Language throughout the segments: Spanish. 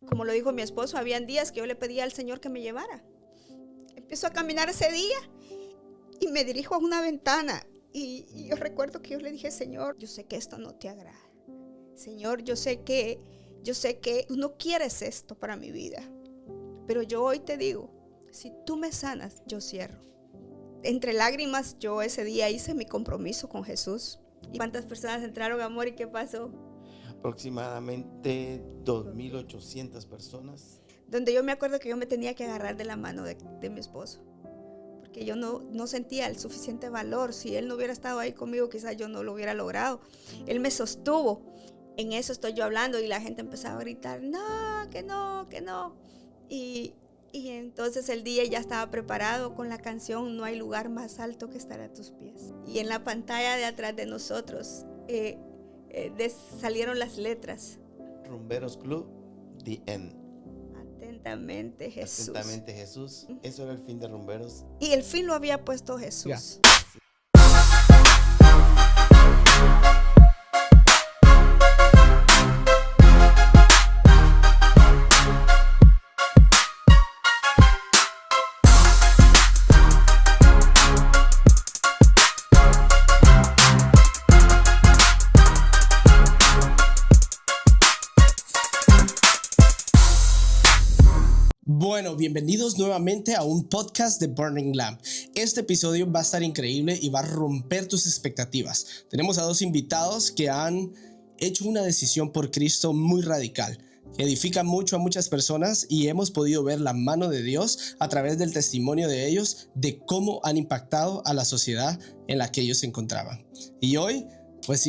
Como lo dijo mi esposo, habían días que yo le pedía al Señor que me llevara. Empiezo a caminar ese día y me dirijo a una ventana. Y yo recuerdo que yo le dije, Señor, yo sé que esto no te agrada. Señor, yo sé que tú no quieres esto para mi vida. Pero yo hoy te digo, si tú me sanas, yo cierro. Entre lágrimas, yo ese día hice mi compromiso con Jesús. ¿Y cuántas personas entraron, amor, y qué pasó? Aproximadamente 2.800 personas. Donde yo me acuerdo que yo me tenía que agarrar de la mano de mi esposo. Porque yo no sentía el suficiente valor. Si él no hubiera estado ahí conmigo, quizás yo no lo hubiera logrado. Él me sostuvo. En eso estoy yo hablando y la gente empezaba a gritar, no, que no, que no. Y entonces el día ya estaba preparado con la canción No hay lugar más alto que estar a tus pies. Y en la pantalla de atrás de nosotros salieron las letras. Rumberos Club, The End. Atentamente Jesús. Atentamente Jesús. Eso era el fin de Rumberos. Y el fin lo había puesto Jesús. Yeah. Bueno, bienvenidos nuevamente a un podcast de Burning Lamb. Este episodio va a estar increíble y va a romper tus expectativas. Tenemos a dos invitados que han hecho una decisión por Cristo muy radical, que edifica mucho a muchas personas y hemos podido ver la mano de Dios a través del testimonio de ellos de cómo han impactado a la sociedad en la que ellos se encontraban. Y hoy, pues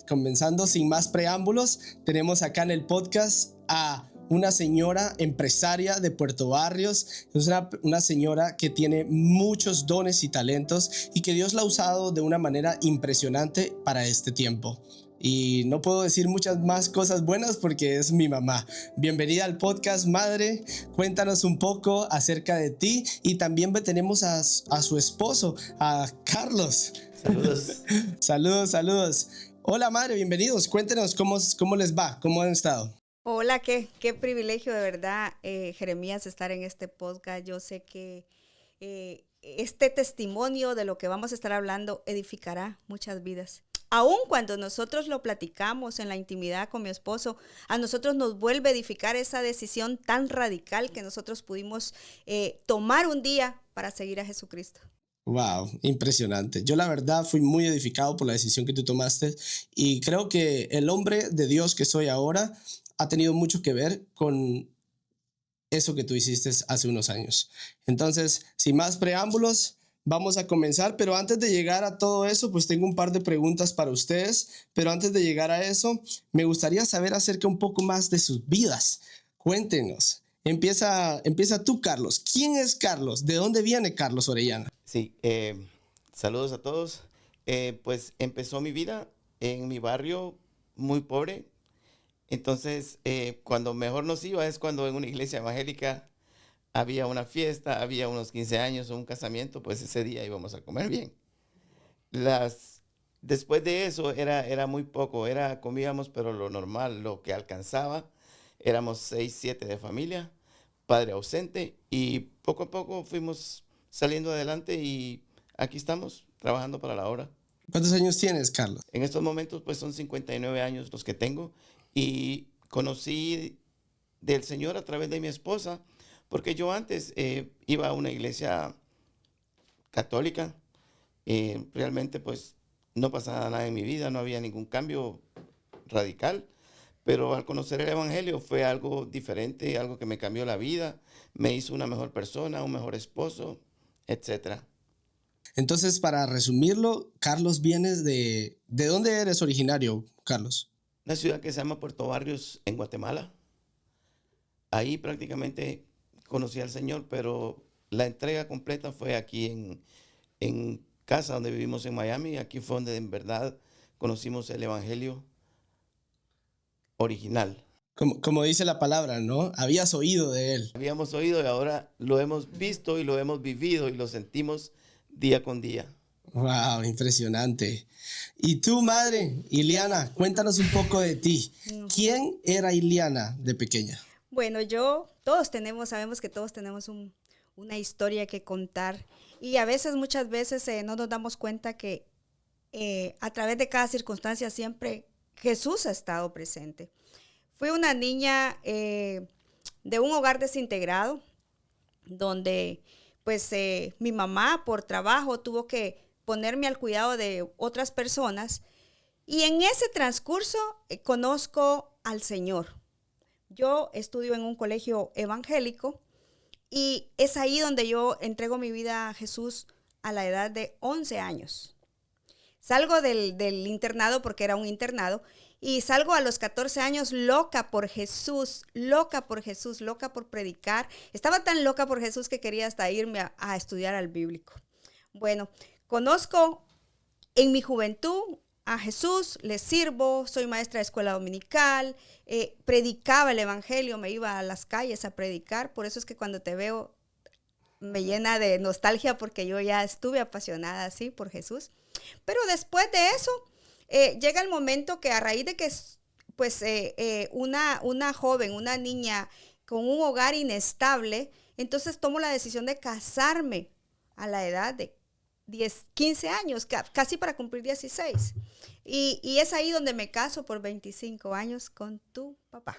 comenzando sin más preámbulos, tenemos acá en el podcast a una señora empresaria de Puerto Barrios. Es una señora que tiene muchos dones y talentos y que Dios la ha usado de una manera impresionante para este tiempo. Y no puedo decir muchas más cosas buenas porque es mi mamá. Bienvenida al podcast, madre. Cuéntanos un poco acerca de ti y también tenemos a su esposo, a Carlos. Saludos. Saludos. Hola, madre, bienvenidos. Cuéntenos cómo les va, cómo han estado. Hola, qué privilegio de verdad, Jeremías, estar en este podcast. Yo sé que este testimonio de lo que vamos a estar hablando edificará muchas vidas. Aun cuando nosotros lo platicamos en la intimidad con mi esposo, a nosotros nos vuelve a edificar esa decisión tan radical que nosotros pudimos tomar un día para seguir a Jesucristo. Wow, impresionante. Yo la verdad fui muy edificado por la decisión que tú tomaste y creo que el hombre de Dios que soy ahora ha tenido mucho que ver con eso que tú hiciste hace unos años. Entonces, sin más preámbulos, vamos a comenzar, pero antes de llegar a todo eso, pues tengo un par de preguntas para ustedes, pero antes de llegar a eso, me gustaría saber acerca un poco más de sus vidas. Cuéntenos. Empieza tú, Carlos. ¿Quién es Carlos? ¿De dónde viene Carlos Orellana? Sí, saludos a todos. Pues empezó mi vida en mi barrio muy pobre. Entonces, cuando mejor nos iba es cuando en una iglesia evangélica había una fiesta, había unos 15 años o un casamiento, pues ese día íbamos a comer bien. Después de eso era muy poco, comíamos pero lo normal, lo que alcanzaba. Éramos 6, 7 de familia, padre ausente, y poco a poco fuimos saliendo adelante y aquí estamos trabajando para la obra. ¿Cuántos años tienes, Carlos? En estos momentos pues son 59 años los que tengo. Y conocí del Señor a través de mi esposa, porque yo antes iba a una iglesia católica. Realmente pues no pasaba nada en mi vida, no había ningún cambio radical, pero al conocer el evangelio fue algo diferente, algo que me cambió la vida, me hizo una mejor persona, un mejor esposo, etc. Entonces, para resumirlo, Carlos, vienes ¿de dónde eres originario, Carlos? Una ciudad que se llama Puerto Barrios, en Guatemala. Ahí prácticamente conocí al Señor, pero la entrega completa fue aquí en casa donde vivimos en Miami. Aquí fue donde en verdad conocimos el evangelio original. Como dice la palabra, ¿no? Habías oído de él. Habíamos oído y ahora lo hemos visto y lo hemos vivido y lo sentimos día con día. Wow, impresionante. Y tú, madre, Iliana, cuéntanos un poco de ti. ¿Quién era Iliana de pequeña? Bueno, sabemos que todos tenemos una historia que contar y muchas veces no nos damos cuenta que a través de cada circunstancia siempre Jesús ha estado presente. Fui una niña de un hogar desintegrado donde pues mi mamá por trabajo tuvo que ponerme al cuidado de otras personas y en ese transcurso conozco al Señor. Yo estudio en un colegio evangélico y es ahí donde yo entrego mi vida a Jesús a la edad de 11 años. Salgo del internado porque era un internado y salgo a los 14 años loca por Jesús, loca por predicar. Estaba tan loca por Jesús que quería hasta irme a estudiar al bíblico. Bueno, conozco en mi juventud a Jesús, le sirvo, soy maestra de escuela dominical, predicaba el evangelio, me iba a las calles a predicar, por eso es que cuando te veo me llena de nostalgia porque yo ya estuve apasionada así por Jesús. Pero después de eso, llega el momento que a raíz de que pues una joven, una niña con un hogar inestable, entonces tomo la decisión de casarme a la edad de 15 años, casi para cumplir 16. Y es ahí donde me caso por 25 años con tu papá.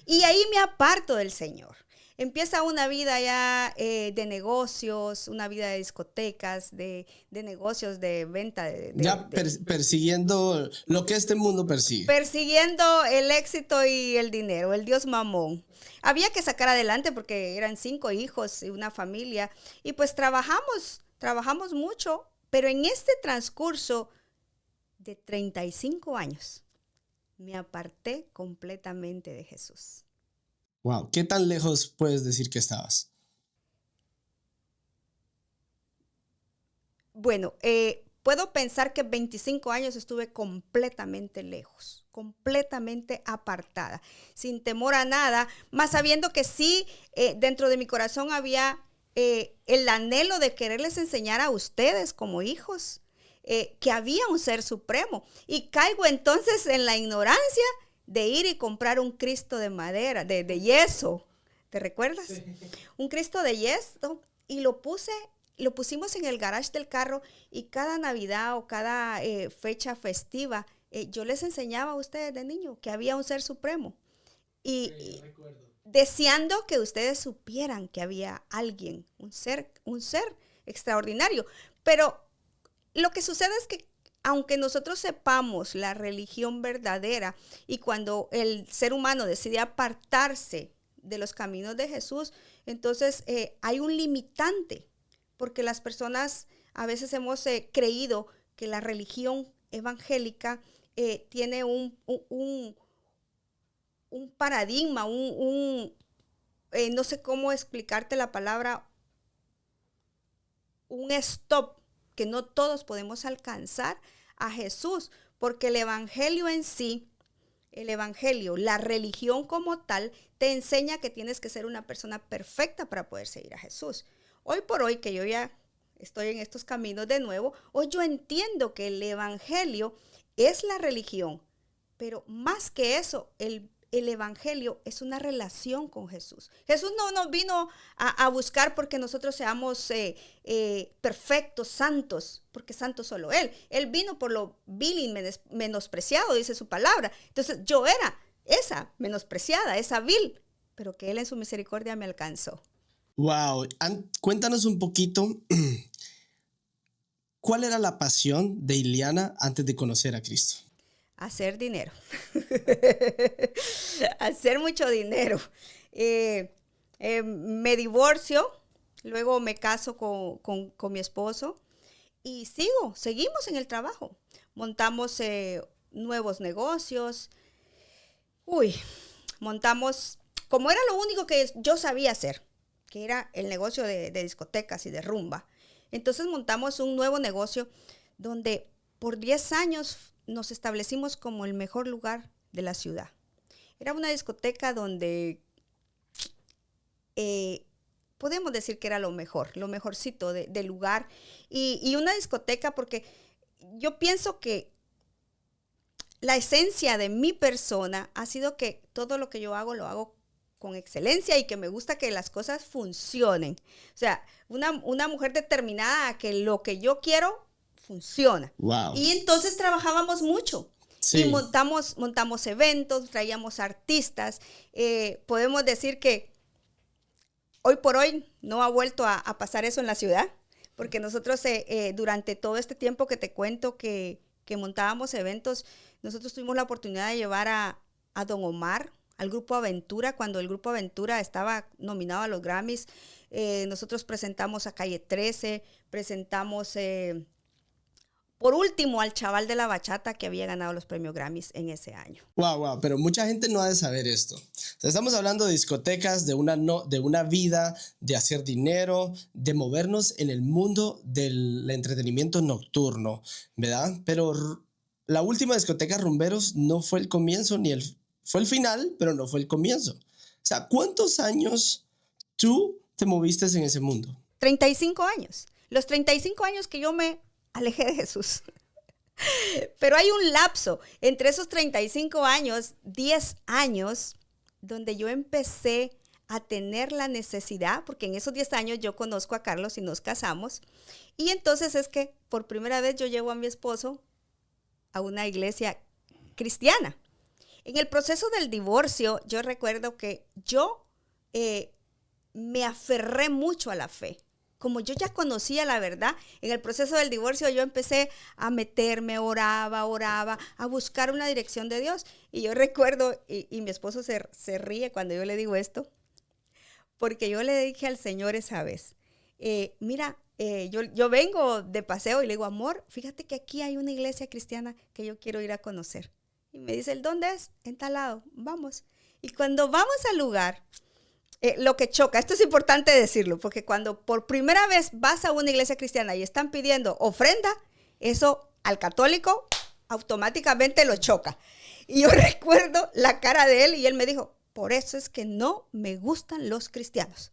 Y ahí me aparto del Señor. Empieza una vida ya de negocios, una vida de discotecas, de negocios, de venta. Persiguiendo lo que este mundo persigue. Persiguiendo el éxito y el dinero, el Dios mamón. Había que sacar adelante porque eran 5 hijos y una familia. Y pues trabajamos mucho, pero en este transcurso de 35 años me aparté completamente de Jesús. Wow, ¿qué tan lejos puedes decir que estabas? Bueno, puedo pensar que 25 años estuve completamente lejos, completamente apartada, sin temor a nada, más sabiendo que sí, dentro de mi corazón había el anhelo de quererles enseñar a ustedes como hijos que había un ser supremo. Y caigo entonces en la ignorancia de ir y comprar un Cristo de madera, de yeso. ¿Te recuerdas? Sí. Un Cristo de yeso y lo pusimos en el garage del carro y cada Navidad o cada fecha festiva yo les enseñaba a ustedes de niño que había un ser supremo. Y deseando que ustedes supieran que había alguien, un ser extraordinario. Pero lo que sucede es que aunque nosotros sepamos la religión verdadera y cuando el ser humano decide apartarse de los caminos de Jesús, entonces hay un limitante, porque las personas a veces hemos creído que la religión evangélica tiene un paradigma, no sé cómo explicarte la palabra, un stop, que no todos podemos alcanzar a Jesús, porque el evangelio en sí, la religión como tal, te enseña que tienes que ser una persona perfecta para poder seguir a Jesús. Hoy por hoy, que yo ya estoy en estos caminos de nuevo, hoy yo entiendo que el evangelio es la religión, pero más que eso, el evangelio es una relación con Jesús. Jesús no nos vino a buscar porque nosotros seamos perfectos, santos, porque santo solo Él. Él vino por lo vil y menospreciado, dice su palabra. Entonces yo era esa menospreciada, esa vil, pero que Él en su misericordia me alcanzó. Wow, cuéntanos un poquito, ¿cuál era la pasión de Ileana antes de conocer a Cristo? Hacer dinero, hacer mucho dinero. Me divorcio, luego me caso con mi esposo y seguimos en el trabajo. Montamos nuevos negocios. Montamos, como era lo único que yo sabía hacer, que era el negocio de discotecas y de rumba. Entonces montamos un nuevo negocio donde por 10 años nos establecimos como el mejor lugar de la ciudad. Era una discoteca donde podemos decir que era lo mejorcito del lugar. Y una discoteca porque yo pienso que la esencia de mi persona ha sido que todo lo que yo hago, lo hago con excelencia y que me gusta que las cosas funcionen. O sea, una mujer determinada a que lo que yo quiero funciona. Wow. Y entonces trabajábamos mucho. Sí. Y montamos eventos, traíamos artistas. Podemos decir que hoy por hoy no ha vuelto a pasar eso en la ciudad, porque nosotros durante todo este tiempo que te cuento que montábamos eventos, nosotros tuvimos la oportunidad de llevar a Don Omar, al Grupo Aventura, cuando el Grupo Aventura estaba nominado a los Grammys. Nosotros presentamos a Calle 13, presentamos por último al chaval de la bachata que había ganado los premios Grammys en ese año. Wow, pero mucha gente no ha de saber esto. O sea, estamos hablando de discotecas, de una vida, de hacer dinero, de movernos en el mundo del entretenimiento nocturno, ¿verdad? Pero la última discoteca Rumberos no fue el comienzo fue el final, pero no fue el comienzo. O sea, ¿cuántos años tú te moviste en ese mundo? 35 años. Los 35 años que yo me alejé de Jesús. Pero hay un lapso entre esos 35 años, 10 años, donde yo empecé a tener la necesidad, porque en esos 10 años yo conozco a Carlos y nos casamos, y entonces es que por primera vez yo llevo a mi esposo a una iglesia cristiana. En el proceso del divorcio, yo recuerdo que yo me aferré mucho a la fe. Como yo ya conocía la verdad, en el proceso del divorcio yo empecé a meterme, oraba, a buscar una dirección de Dios. Y yo recuerdo, y mi esposo se ríe cuando yo le digo esto, porque yo le dije al Señor esa vez, mira, yo vengo de paseo y le digo, amor, fíjate que aquí hay una iglesia cristiana que yo quiero ir a conocer. Y me dice, ¿dónde es? En tal lado, vamos. Y cuando vamos al lugar, lo que choca, esto es importante decirlo, porque cuando por primera vez vas a una iglesia cristiana y están pidiendo ofrenda, eso al católico automáticamente lo choca. Y yo recuerdo la cara de él y él me dijo, por eso es que no me gustan los cristianos.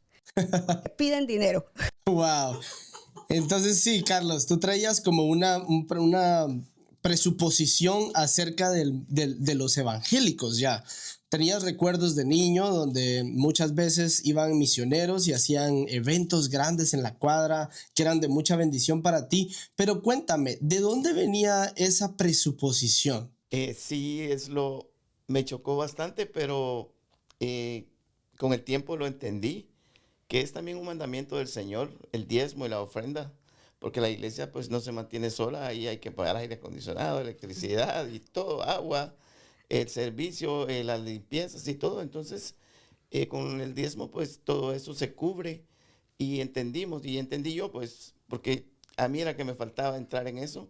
Piden dinero. Wow. Entonces sí, Carlos, tú traías como una presuposición acerca de los evangélicos ya. Tenías recuerdos de niño donde muchas veces iban misioneros y hacían eventos grandes en la cuadra que eran de mucha bendición para ti. Pero cuéntame, ¿de dónde venía esa presuposición? Sí, me chocó bastante, pero con el tiempo lo entendí, que es también un mandamiento del Señor, el diezmo y la ofrenda, porque la iglesia pues no se mantiene sola, ahí hay que pagar aire acondicionado, electricidad y todo, agua, el servicio, las limpiezas y todo. Entonces, con el diezmo pues todo eso se cubre y entendí yo pues, porque a mí era que me faltaba entrar en eso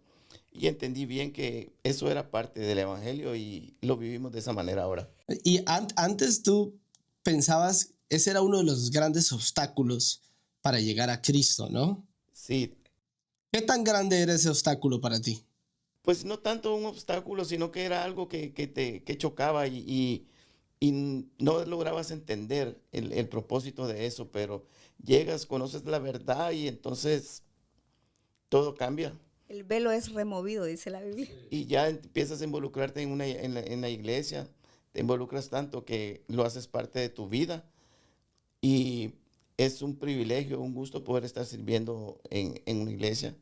y entendí bien que eso era parte del evangelio y lo vivimos de esa manera ahora. Y antes tú pensabas, ese era uno de los grandes obstáculos para llegar a Cristo, ¿no? Sí. ¿Qué tan grande era ese obstáculo para ti? Pues no tanto un obstáculo, sino que era algo que te chocaba y no lograbas entender el propósito de eso, pero llegas, conoces la verdad y entonces todo cambia. El velo es removido, dice la Biblia. Y ya empiezas a involucrarte en la iglesia, te involucras tanto que lo haces parte de tu vida y es un privilegio, un gusto poder estar sirviendo en una iglesia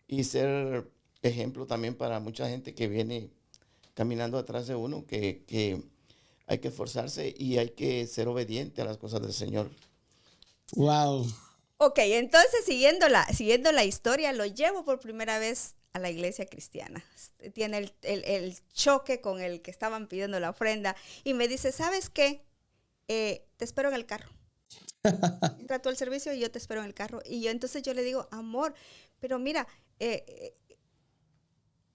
y ser ejemplo también para mucha gente que viene caminando atrás de uno, que hay que esforzarse y hay que ser obediente a las cosas del Señor. Wow. Ok, entonces siguiendo la historia, lo llevo por primera vez a la iglesia cristiana. Tiene el choque con el que estaban pidiendo la ofrenda y me dice, ¿sabes qué? Te espero en el carro. Entra tú al servicio y yo te espero en el carro. Y entonces yo le digo, amor, pero mira,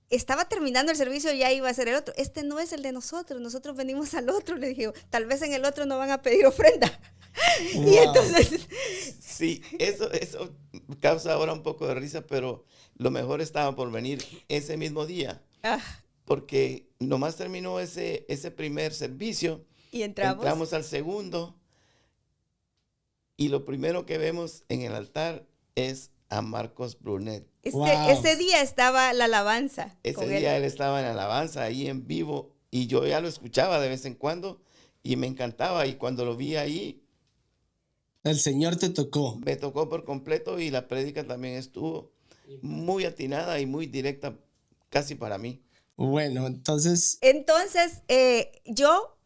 estaba terminando el servicio y ya iba a ser el otro. Este no es el de nosotros venimos al otro. Le dije, tal vez en el otro no van a pedir ofrenda. Wow. Y entonces... Sí, eso causa ahora un poco de risa, pero lo mejor estaba por venir ese mismo día. Porque nomás terminó ese primer servicio. Y entramos al segundo. Y lo primero que vemos en el altar es a Marcos Brunet. Ese día estaba la alabanza. Ese día él estaba en la alabanza, ahí en vivo, y yo ya lo escuchaba de vez en cuando, y me encantaba. Y cuando lo vi ahí, El Señor te tocó. me tocó por completo y la prédica también estuvo muy atinada y muy directa, casi para mí. Bueno, entonces, Entonces,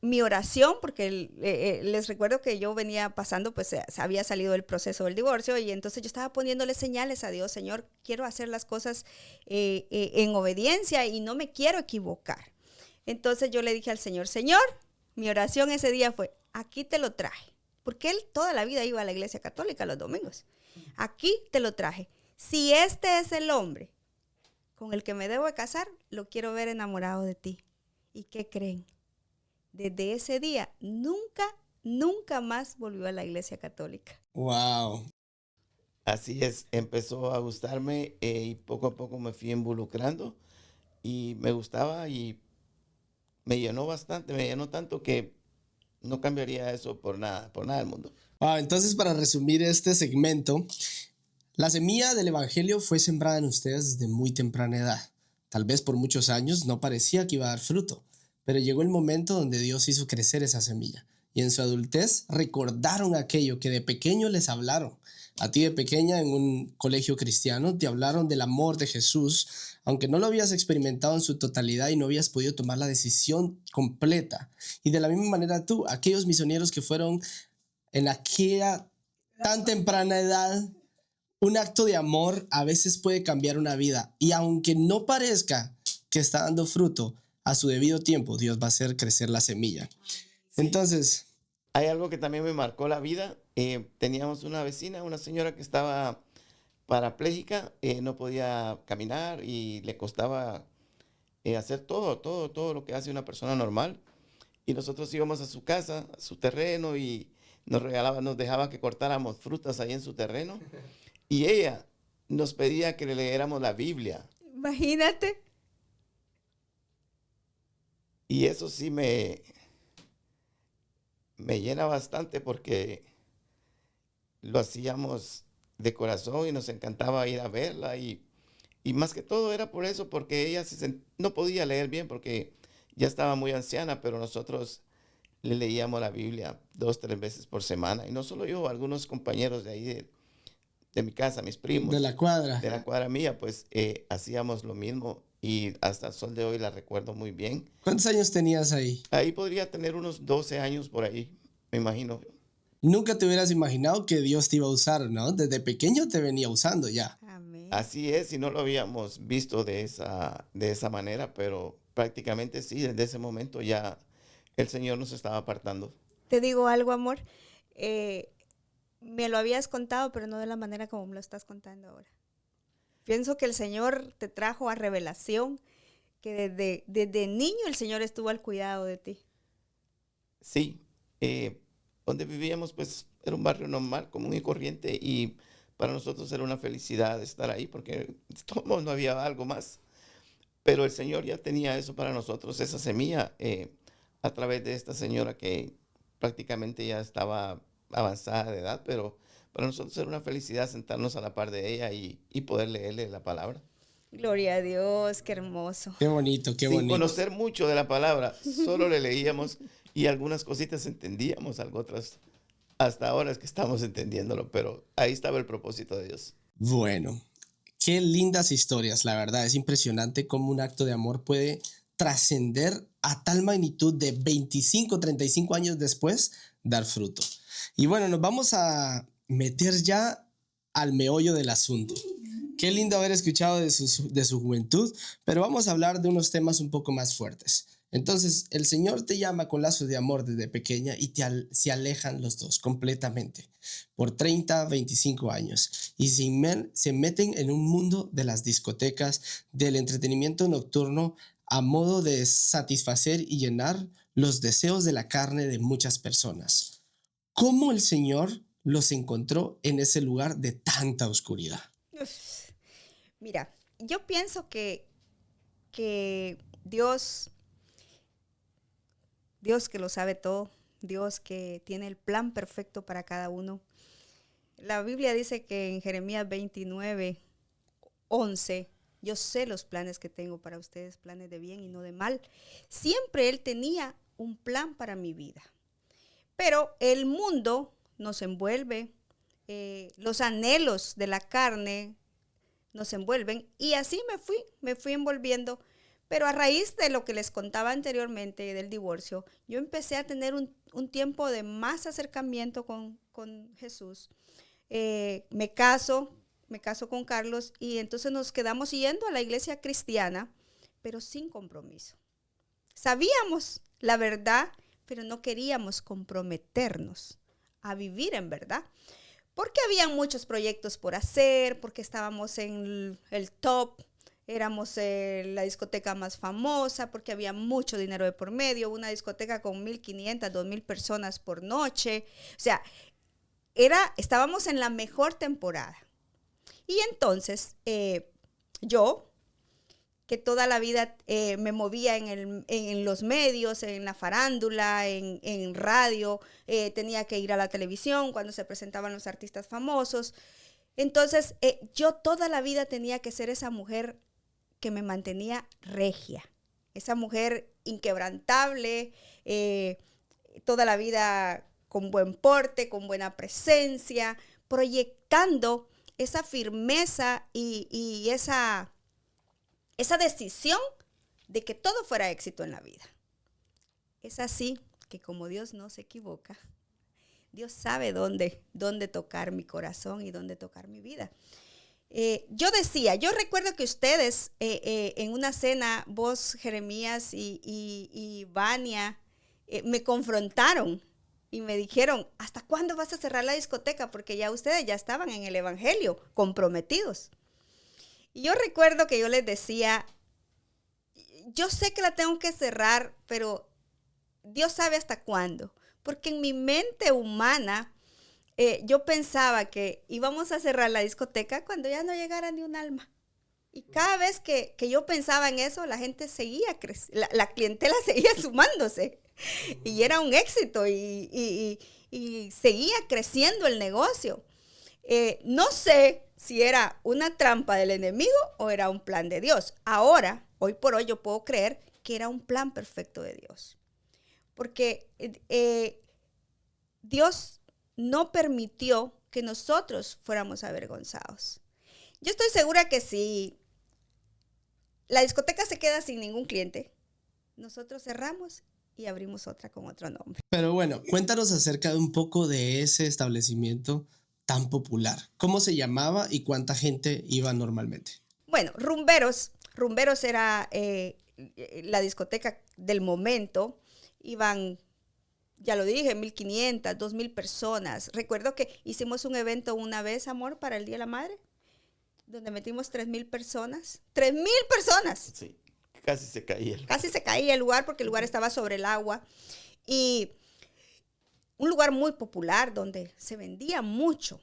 mi oración, porque les recuerdo que yo venía pasando, pues había salido del proceso del divorcio y entonces yo estaba poniéndole señales a Dios, Señor, quiero hacer las cosas en obediencia y no me quiero equivocar. Entonces yo le dije al Señor, Señor, mi oración ese día fue, aquí te lo traje, porque él toda la vida iba a la iglesia católica los domingos. Aquí te lo traje. Si este es el hombre con el que me debo de casar, lo quiero ver enamorado de ti. ¿Y qué creen? Desde ese día, nunca más volvió a la iglesia católica. wow. Así es, empezó a gustarme y poco a poco me fui involucrando y me gustaba y me llenó bastante, me llenó tanto que no cambiaría eso por nada del mundo. Entonces, para resumir este segmento, la semilla del Evangelio fue sembrada en ustedes desde muy temprana edad. Tal vez por muchos años no parecía que iba a dar fruto, pero llegó el momento donde Dios hizo crecer esa semilla. Y en su adultez recordaron aquello que de pequeño les hablaron. A ti de pequeña en un colegio cristiano te hablaron del amor de Jesús, aunque no lo habías experimentado en su totalidad y no habías podido tomar la decisión completa. Y de la misma manera tú, aquellos misioneros que fueron en aquella tan temprana edad, un acto de amor a veces puede cambiar una vida y aunque no parezca que está dando fruto, a su debido tiempo Dios va a hacer crecer la semilla. Entonces, Hay algo que también me marcó la vida. Teníamos una vecina, una señora que estaba parapléjica, no podía caminar y le costaba hacer todo lo que hace una persona normal. Y nosotros íbamos a su casa, a su terreno y nos dejaba que cortáramos frutas ahí en su terreno. Y ella nos pedía que le leyéramos la Biblia. Imagínate. Y eso sí me llena bastante porque lo hacíamos de corazón y nos encantaba ir a verla. Y más que todo era por eso, porque ella no podía leer bien porque ya estaba muy anciana, pero nosotros le leíamos la Biblia 2, 3 veces por semana. Y no solo yo, algunos compañeros de ahí de mi casa, mis primos, de la cuadra. de la cuadra mía, pues hacíamos lo mismo y hasta el sol de hoy la recuerdo muy bien. ¿Cuántos años tenías ahí? Ahí podría tener unos 12 años por ahí, me imagino. Nunca te hubieras imaginado que Dios te iba a usar, ¿no? Desde pequeño te venía usando ya. Amén. Así es, y no lo habíamos visto de esa manera, pero prácticamente sí, desde ese momento ya el Señor nos estaba apartando. Te digo algo, amor. Me lo habías contado, pero no de la manera como me lo estás contando ahora. Pienso que el Señor te trajo a revelación, que desde niño el Señor estuvo al cuidado de ti. Sí, donde vivíamos pues era un barrio normal, común y corriente y para nosotros era una felicidad estar ahí porque todo no había algo más. Pero el Señor ya tenía eso para nosotros, esa semilla, a través de esta señora que prácticamente ya estaba avanzada de edad, pero para nosotros era una felicidad sentarnos a la par de ella y poder leerle la palabra. Gloria a Dios, qué hermoso. Qué bonito, qué Sin bonito. conocer mucho de la palabra, solo le leíamos y algunas cositas entendíamos, algo otras hasta ahora es que estamos entendiéndolo, pero ahí estaba el propósito de Dios. Bueno, qué lindas historias, la verdad. Es impresionante cómo un acto de amor puede trascender a tal magnitud de 25, 35 años después, dar fruto. Y bueno, nos vamos a meter ya al meollo del asunto. Qué lindo haber escuchado de su juventud, pero vamos a hablar de unos temas un poco más fuertes. Entonces, el Señor te llama con lazos de amor desde pequeña y se alejan los dos completamente por 30, 25 años y se meten en un mundo de las discotecas, del entretenimiento nocturno a modo de satisfacer y llenar los deseos de la carne de muchas personas. ¿Cómo el Señor los encontró en ese lugar de tanta oscuridad? Uf. Mira, yo pienso que Dios que lo sabe todo, Dios que tiene el plan perfecto para cada uno. La Biblia dice que en Jeremías 29:11, yo sé los planes que tengo para ustedes, planes de bien y no de mal. Siempre Él tenía un plan para mi vida. Pero el mundo nos envuelve, los anhelos de la carne nos envuelven y así me fui envolviendo. Pero a raíz de lo que les contaba anteriormente del divorcio, yo empecé a tener un tiempo de más acercamiento con Jesús. Me caso con Carlos y entonces nos quedamos yendo a la iglesia cristiana, pero sin compromiso. Sabíamos la verdad, pero no queríamos comprometernos a vivir en verdad. Porque había muchos proyectos por hacer, porque estábamos en el top, éramos la discoteca más famosa, porque había mucho dinero de por medio, una discoteca con 1,500, 2,000 personas por noche. O sea, estábamos en la mejor temporada. Y entonces yo, que toda la vida me movía en los medios, en la farándula, en radio, tenía que ir a la televisión cuando se presentaban los artistas famosos. Entonces, yo toda la vida tenía que ser esa mujer que me mantenía regia, esa mujer inquebrantable, toda la vida con buen porte, con buena presencia, proyectando esa firmeza y esa decisión de que todo fuera éxito en la vida. Es así que como Dios no se equivoca, Dios sabe dónde tocar mi corazón y dónde tocar mi vida. Yo recuerdo que ustedes en una cena, vos, Jeremías y Vania, me confrontaron y me dijeron, ¿hasta cuándo vas a cerrar la discoteca? Porque ya ustedes ya estaban en el evangelio, comprometidos. Y yo recuerdo que yo les decía, yo sé que la tengo que cerrar, pero Dios sabe hasta cuándo. Porque en mi mente humana, yo pensaba que íbamos a cerrar la discoteca cuando ya no llegara ni un alma. Y cada vez que yo pensaba en eso, la gente seguía, la clientela seguía sumándose. Y era un éxito y seguía creciendo el negocio. No sé si era una trampa del enemigo o era un plan de Dios. Ahora, hoy por hoy, yo puedo creer que era un plan perfecto de Dios. Porque Dios no permitió que nosotros fuéramos avergonzados. Yo estoy segura que si la discoteca se queda sin ningún cliente, nosotros cerramos y abrimos otra con otro nombre. Pero bueno, cuéntanos acerca de un poco de ese establecimiento tan popular. ¿Cómo se llamaba y cuánta gente iba normalmente? Bueno, Rumberos era la discoteca del momento. Iban, ya lo dije, 1,500, 2,000 personas. Recuerdo que hicimos un evento una vez, amor, para el Día de la Madre, donde metimos 3,000 personas. ¡3,000 personas! Sí, casi se caía. Casi se caía el lugar porque el lugar estaba sobre el agua. Y un lugar muy popular donde se vendía mucho.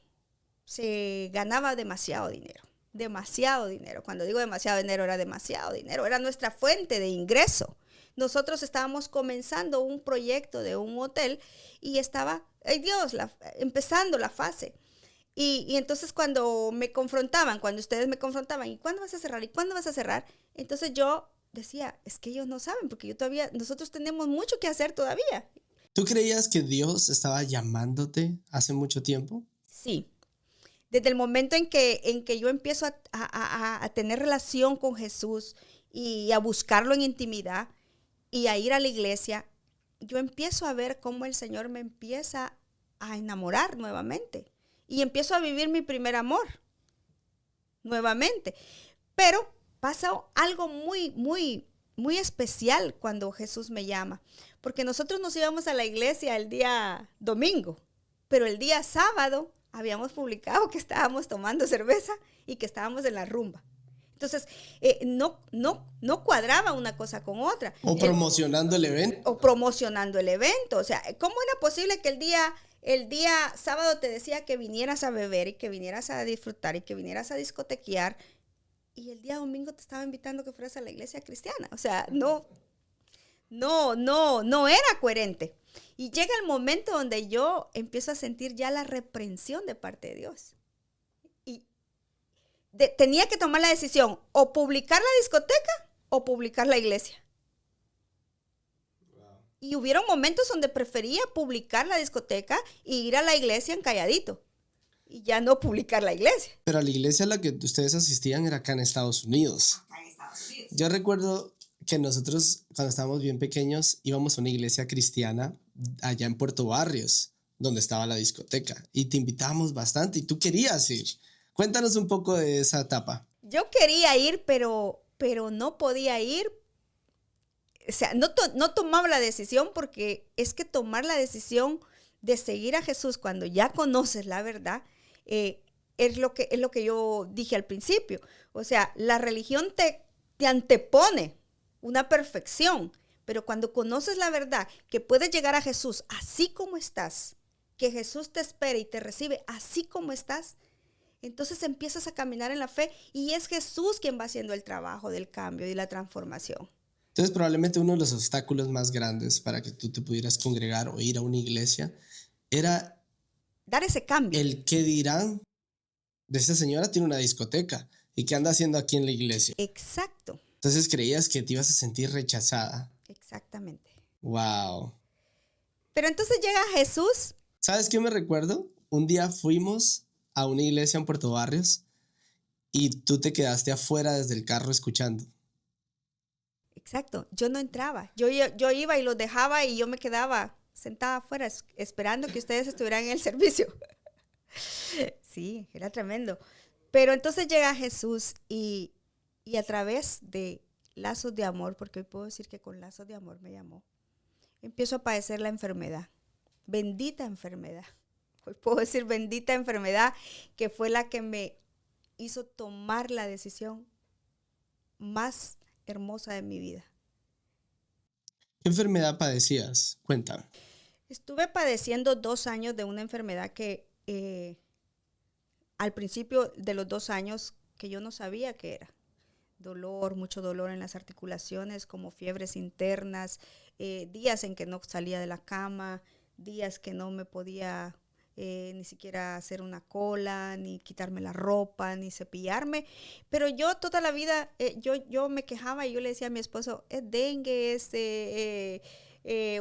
Se ganaba demasiado dinero. Demasiado dinero. Cuando digo demasiado dinero, era demasiado dinero. Era nuestra fuente de ingreso. Nosotros estábamos comenzando un proyecto de un hotel y estaba, ¡ay Dios!, empezando la fase. Y entonces cuando ustedes me confrontaban, ¿y cuándo vas a cerrar? ¿Y cuándo vas a cerrar? Entonces yo decía, es que ellos no saben, porque nosotros tenemos mucho que hacer todavía. ¿Tú creías que Dios estaba llamándote hace mucho tiempo? Sí. Desde el momento en que yo empiezo a tener relación con Jesús y a buscarlo en intimidad y a ir a la iglesia, yo empiezo a ver cómo el Señor me empieza a enamorar nuevamente. Y empiezo a vivir mi primer amor nuevamente. Pero pasa algo muy, muy, muy especial cuando Jesús me llama. Porque nosotros nos íbamos a la iglesia el día domingo, pero el día sábado habíamos publicado que estábamos tomando cerveza y que estábamos en la rumba. Entonces, no cuadraba una cosa con otra. O promocionando el evento. O sea, ¿cómo era posible que el día sábado te decía que vinieras a beber y que vinieras a disfrutar y que vinieras a discotequear y el día domingo te estaba invitando a que fueras a la iglesia cristiana? O sea, no era coherente. Y llega el momento donde yo empiezo a sentir ya la reprensión de parte de Dios. Y tenía que tomar la decisión, o publicar la discoteca o publicar la iglesia. Wow. Y hubieron momentos donde prefería publicar la discoteca y ir a la iglesia en calladito. Y ya no publicar la iglesia. Pero la iglesia a la que ustedes asistían era acá en Estados Unidos. Yo recuerdo que nosotros, cuando estábamos bien pequeños, íbamos a una iglesia cristiana allá en Puerto Barrios, donde estaba la discoteca. Y te invitábamos bastante y tú querías ir. Cuéntanos un poco de esa etapa. Yo quería ir, pero no podía ir. O sea, no tomaba la decisión, porque es que tomar la decisión de seguir a Jesús cuando ya conoces la verdad, es lo que yo dije al principio. O sea, la religión te antepone una perfección, pero cuando conoces la verdad, que puedes llegar a Jesús así como estás, que Jesús te espera y te recibe así como estás, entonces empiezas a caminar en la fe y es Jesús quien va haciendo el trabajo del cambio y la transformación. Entonces, probablemente uno de los obstáculos más grandes para que tú te pudieras congregar o ir a una iglesia era dar ese cambio. El qué dirán de esta señora tiene una discoteca y qué anda haciendo aquí en la iglesia. Exacto. Entonces creías que te ibas a sentir rechazada. Exactamente. Wow. Pero entonces llega Jesús. ¿Sabes qué me recuerdo? Un día fuimos a una iglesia en Puerto Barrios y tú te quedaste afuera desde el carro escuchando. Exacto. Yo no entraba. Yo iba y los dejaba y yo me quedaba sentada afuera esperando que ustedes estuvieran en el servicio. Sí, era tremendo. Pero entonces llega Jesús y a través de lazos de amor, porque hoy puedo decir que con lazos de amor me llamó, empiezo a padecer la enfermedad. Bendita enfermedad. Hoy puedo decir bendita enfermedad, que fue la que me hizo tomar la decisión más hermosa de mi vida. ¿Qué enfermedad padecías? Cuéntame. Estuve padeciendo 2 años de una enfermedad que al principio de los 2 años que yo no sabía qué era. Dolor, mucho dolor en las articulaciones, como fiebres internas, días en que no salía de la cama, días que no me podía ni siquiera hacer una cola, ni quitarme la ropa, ni cepillarme. Pero yo toda la vida, yo me quejaba y yo le decía a mi esposo, es dengue, es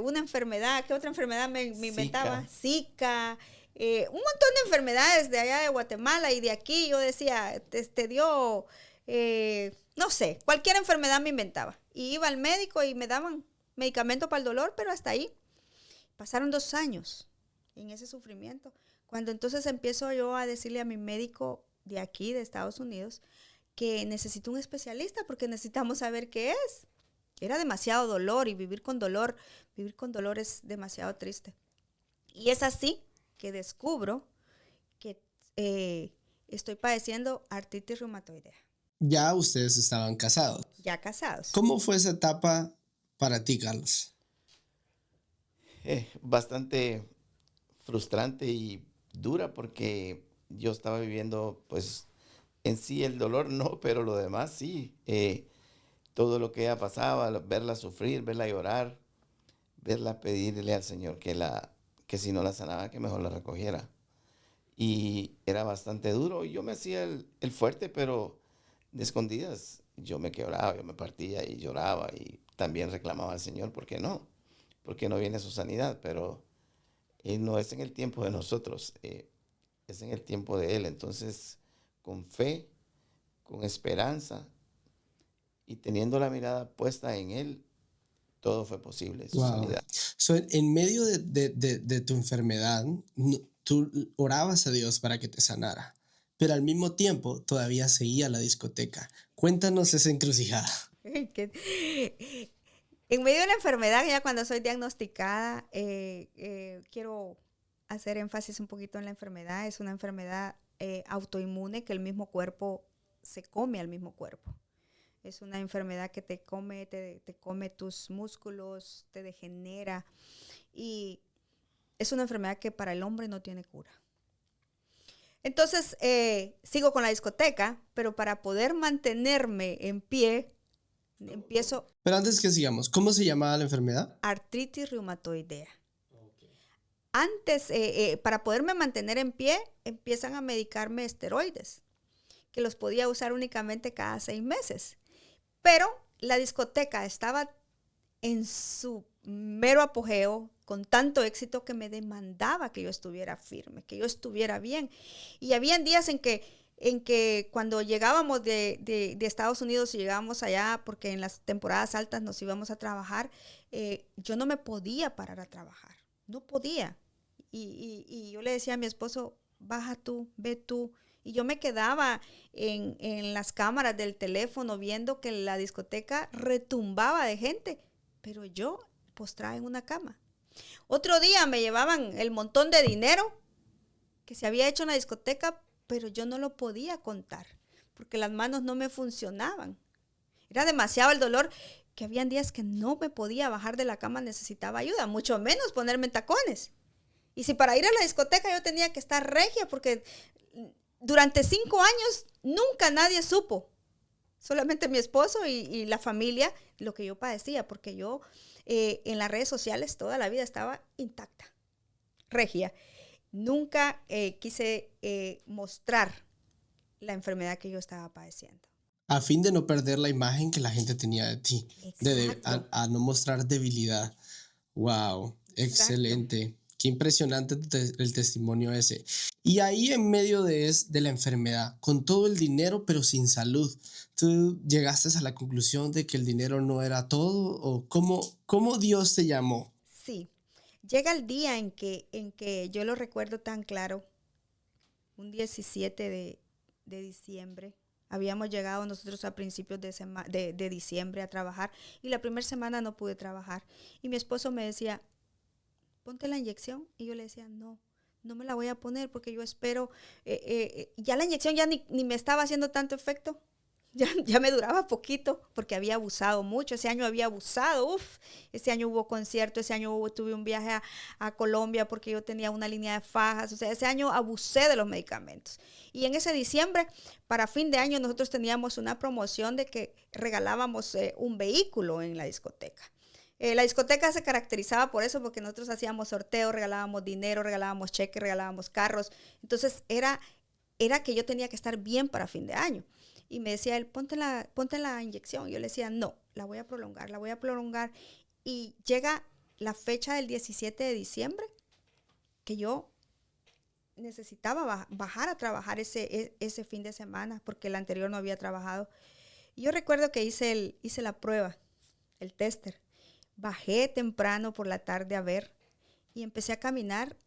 una enfermedad. ¿Qué otra enfermedad me inventaba? Zika. Un montón de enfermedades de allá de Guatemala y de aquí. Yo decía, te dio, no sé, cualquier enfermedad me inventaba. Y iba al médico y me daban medicamento para el dolor, pero hasta ahí. Pasaron 2 años en ese sufrimiento. Cuando entonces empiezo yo a decirle a mi médico de aquí, de Estados Unidos, que necesito un especialista porque necesitamos saber qué es. Era demasiado dolor y vivir con dolor es demasiado triste. Y es así que descubro que estoy padeciendo artritis reumatoidea. Ya ustedes estaban casados. Ya casados. ¿Cómo fue esa etapa para ti, Carlos? Bastante frustrante y dura, porque yo estaba viviendo, pues, en sí el dolor no, pero lo demás sí. Todo lo que ella pasaba, verla sufrir, verla llorar, verla pedirle al Señor que si no la sanaba, que mejor la recogiera. Y era bastante duro. Yo me hacía el fuerte, pero de escondidas yo me quebraba, yo me partía y lloraba y también reclamaba al Señor, ¿por qué no? Porque no viene su sanidad, pero no es en el tiempo de nosotros, es en el tiempo de Él. Entonces, con fe, con esperanza y teniendo la mirada puesta en Él, todo fue posible, su sanidad. So, en medio de tu enfermedad, tú orabas a Dios para que te sanara, pero al mismo tiempo todavía seguía la discoteca. Cuéntanos esa encrucijada. En medio de la enfermedad, ya cuando soy diagnosticada, quiero hacer énfasis un poquito en la enfermedad. Es una enfermedad autoinmune, que el mismo cuerpo se come al mismo cuerpo. Es una enfermedad que te come tus músculos, te degenera. Y es una enfermedad que para el hombre no tiene cura. Entonces, sigo con la discoteca, pero para poder mantenerme en pie, empiezo... Pero antes que sigamos, ¿cómo se llamaba la enfermedad? Artritis reumatoidea. Okay. Antes, para poderme mantener en pie, empiezan a medicarme esteroides, que los podía usar únicamente cada 6 meses. Pero la discoteca estaba en su mero apogeo, con tanto éxito que me demandaba que yo estuviera firme, que yo estuviera bien. Y habían días en que cuando llegábamos de Estados Unidos y llegábamos allá, porque en las temporadas altas nos íbamos a trabajar, yo no me podía parar a trabajar, no podía. Y yo le decía a mi esposo, baja tú, ve tú. Y yo me quedaba en las cámaras del teléfono viendo que la discoteca retumbaba de gente, pero yo postrada en una cama. Otro día me llevaban el montón de dinero que se había hecho en la discoteca, pero yo no lo podía contar porque las manos no me funcionaban. Era demasiado el dolor que habían días que no me podía bajar de la cama, necesitaba ayuda, mucho menos ponerme en tacones. Y si para ir a la discoteca yo tenía que estar regia, porque durante 5 años nunca nadie supo, solamente mi esposo y la familia, lo que yo padecía, porque yo en las redes sociales toda la vida estaba intacta, regia. Nunca quise mostrar la enfermedad que yo estaba padeciendo. A fin de no perder la imagen que la gente tenía de ti, a no mostrar debilidad. Wow, excelente. Exacto. Qué impresionante el testimonio ese. Y ahí en medio de la enfermedad, con todo el dinero pero sin salud, ¿tú llegaste a la conclusión de que el dinero no era todo? ¿O cómo Dios te llamó? Sí, llega el día en que yo lo recuerdo tan claro, un 17 de diciembre. Habíamos llegado nosotros a principios de diciembre a trabajar y la primera semana no pude trabajar. Y mi esposo me decía, ponte la inyección. Y yo le decía, no me la voy a poner porque yo espero, ya la inyección ya ni me estaba haciendo tanto efecto. Ya me duraba poquito porque había abusado mucho. Ese año había abusado. Ese año hubo concierto, ese año tuve un viaje a Colombia porque yo tenía una línea de fajas. O sea, ese año abusé de los medicamentos. Y en ese diciembre, para fin de año, nosotros teníamos una promoción de que regalábamos un vehículo en la discoteca. La discoteca se caracterizaba por eso, porque nosotros hacíamos sorteos, regalábamos dinero, regalábamos cheques, regalábamos carros. Entonces era que yo tenía que estar bien para fin de año. Y me decía él, ponte la inyección. Yo le decía, no, la voy a prolongar. Y llega la fecha del 17 de diciembre, que yo necesitaba bajar a trabajar ese fin de semana, porque el anterior no había trabajado. Y yo recuerdo que hice la prueba, el tester. Bajé temprano por la tarde a ver y empecé a caminar.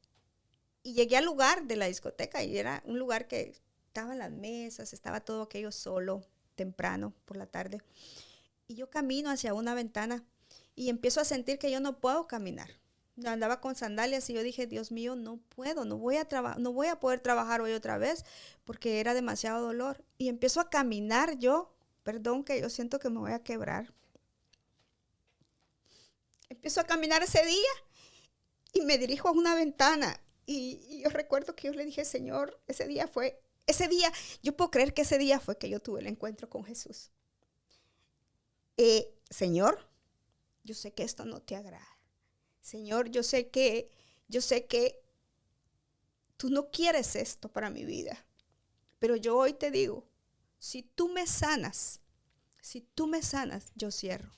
Y llegué al lugar de la discoteca y era un lugar que estaban las mesas, estaba todo aquello solo, temprano por la tarde. Y yo camino hacia una ventana y empiezo a sentir que yo no puedo caminar. Andaba con sandalias y yo dije, Dios mío, no puedo, no voy a poder trabajar hoy otra vez porque era demasiado dolor. Y empiezo a caminar que yo siento que me voy a quebrar. Empiezo a caminar ese día y me dirijo a una ventana. Y yo recuerdo que yo le dije, Señor, yo puedo creer que ese día fue que yo tuve el encuentro con Jesús. Señor, yo sé que esto no te agrada. Señor, yo sé que tú no quieres esto para mi vida. Pero yo hoy te digo, si tú me sanas, yo cierro.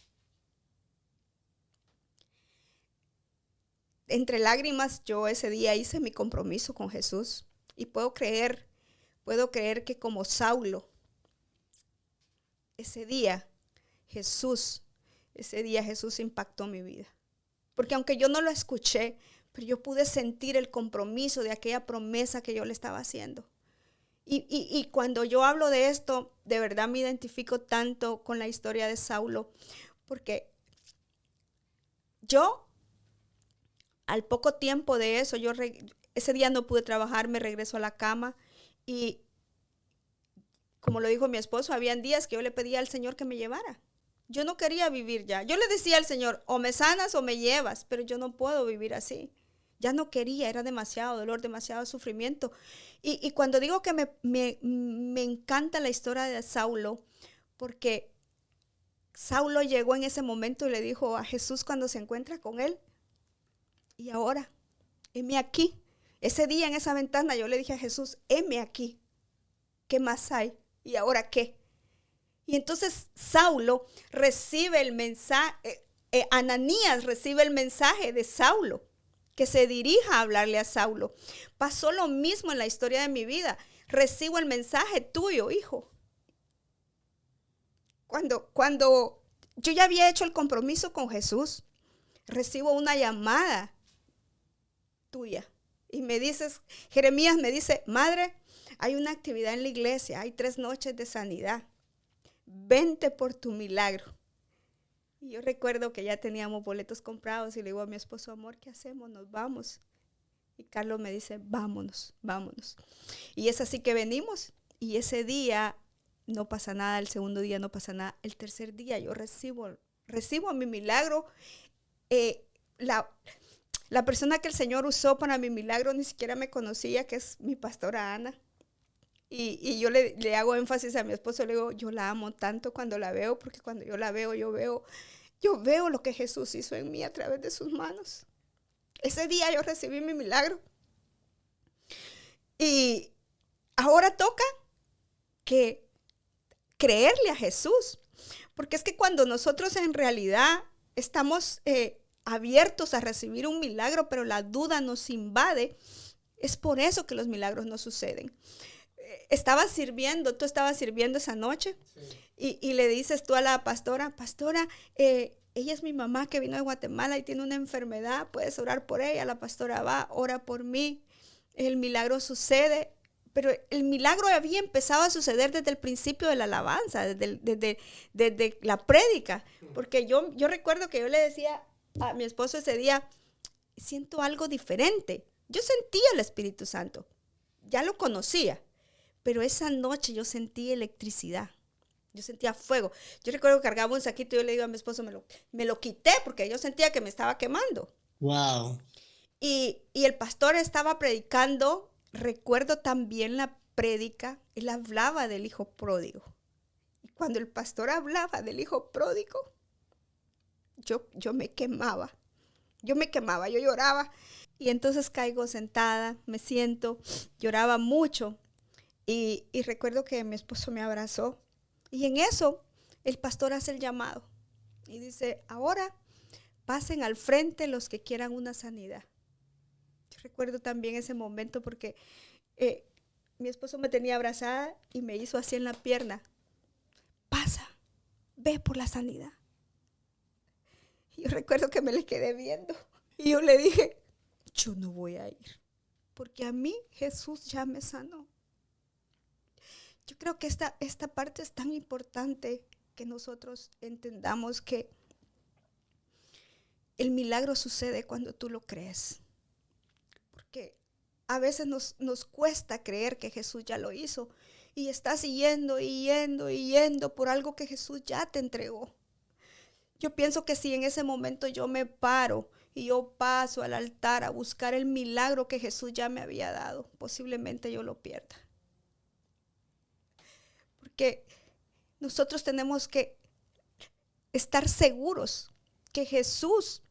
Entre lágrimas, yo ese día hice mi compromiso con Jesús. Y puedo creer que como Saulo, ese día Jesús impactó mi vida. Porque aunque yo no lo escuché, pero yo pude sentir el compromiso de aquella promesa que yo le estaba haciendo. Y cuando yo hablo de esto, de verdad me identifico tanto con la historia de Saulo, porque yo, al poco tiempo de eso, ese día no pude trabajar, me regreso a la cama y, como lo dijo mi esposo, habían días que yo le pedía al Señor que me llevara. Yo no quería vivir ya. Yo le decía al Señor, o me sanas o me llevas, pero yo no puedo vivir así. Ya no quería, era demasiado dolor, demasiado sufrimiento. Y cuando digo que me encanta la historia de Saulo, porque Saulo llegó en ese momento y le dijo a Jesús cuando se encuentra con él, y ahora, heme aquí. Ese día en esa ventana yo le dije a Jesús, heme aquí. ¿Qué más hay? ¿Y ahora qué? Y entonces Saulo recibe el mensaje, Ananías recibe el mensaje de Saulo, que se dirija a hablarle a Saulo. Pasó lo mismo en la historia de mi vida. Recibo el mensaje tuyo, hijo. Cuando yo ya había hecho el compromiso con Jesús, recibo una llamada tuya. Y me dices, Jeremías me dice, madre, hay una actividad en la iglesia, hay 3 noches de sanidad. Vente por tu milagro. Y yo recuerdo que ya teníamos boletos comprados y le digo a mi esposo, amor, ¿qué hacemos? Nos vamos. Y Carlos me dice, vámonos, vámonos. Y es así que venimos. Y ese día no pasa nada, el segundo día no pasa nada. El tercer día yo recibo mi milagro. La persona que el Señor usó para mi milagro ni siquiera me conocía, que es mi pastora Ana. Y yo le hago énfasis a mi esposo, le digo, yo la amo tanto cuando la veo, porque cuando yo la veo, yo veo lo que Jesús hizo en mí a través de sus manos. Ese día yo recibí mi milagro. Y ahora toca que creerle a Jesús, porque es que cuando nosotros en realidad estamos abiertos a recibir un milagro, pero la duda nos invade, es por eso que los milagros no suceden. Tú estabas sirviendo esa noche, sí. y le dices tú a la pastora, ella es mi mamá que vino de Guatemala y tiene una enfermedad, puedes orar por ella. La pastora va, ora por mí, el milagro sucede, pero el milagro había empezado a suceder desde el principio de la alabanza, desde la prédica, porque yo recuerdo que yo le decía a mi esposo ese día, siento algo diferente. Yo sentía el Espíritu Santo, ya lo conocía, pero esa noche yo sentí electricidad, yo sentía fuego. Yo recuerdo que cargaba un saquito y yo le digo a mi esposo, me lo quité porque yo sentía que me estaba quemando. Wow. Y el pastor estaba predicando, recuerdo también la prédica, él hablaba del hijo pródigo. Y cuando el pastor hablaba del hijo pródigo, yo me quemaba, yo lloraba. Y entonces caigo sentada, me siento, lloraba mucho. Y recuerdo que mi esposo me abrazó. Y en eso el pastor hace el llamado. Y dice, ahora pasen al frente los que quieran una sanidad. Yo recuerdo también ese momento porque mi esposo me tenía abrazada y me hizo así en la pierna. Pasa, ve por la sanidad. Y yo recuerdo que me le quedé viendo. Y yo le dije, yo no voy a ir. Porque a mí Jesús ya me sanó. Yo creo que esta parte es tan importante que nosotros entendamos que el milagro sucede cuando tú lo crees. Porque a veces nos cuesta creer que Jesús ya lo hizo. Y estás yendo por algo que Jesús ya te entregó. Yo pienso que si en ese momento yo me paro y yo paso al altar a buscar el milagro que Jesús ya me había dado, posiblemente yo lo pierda. Porque nosotros tenemos que estar seguros que Jesús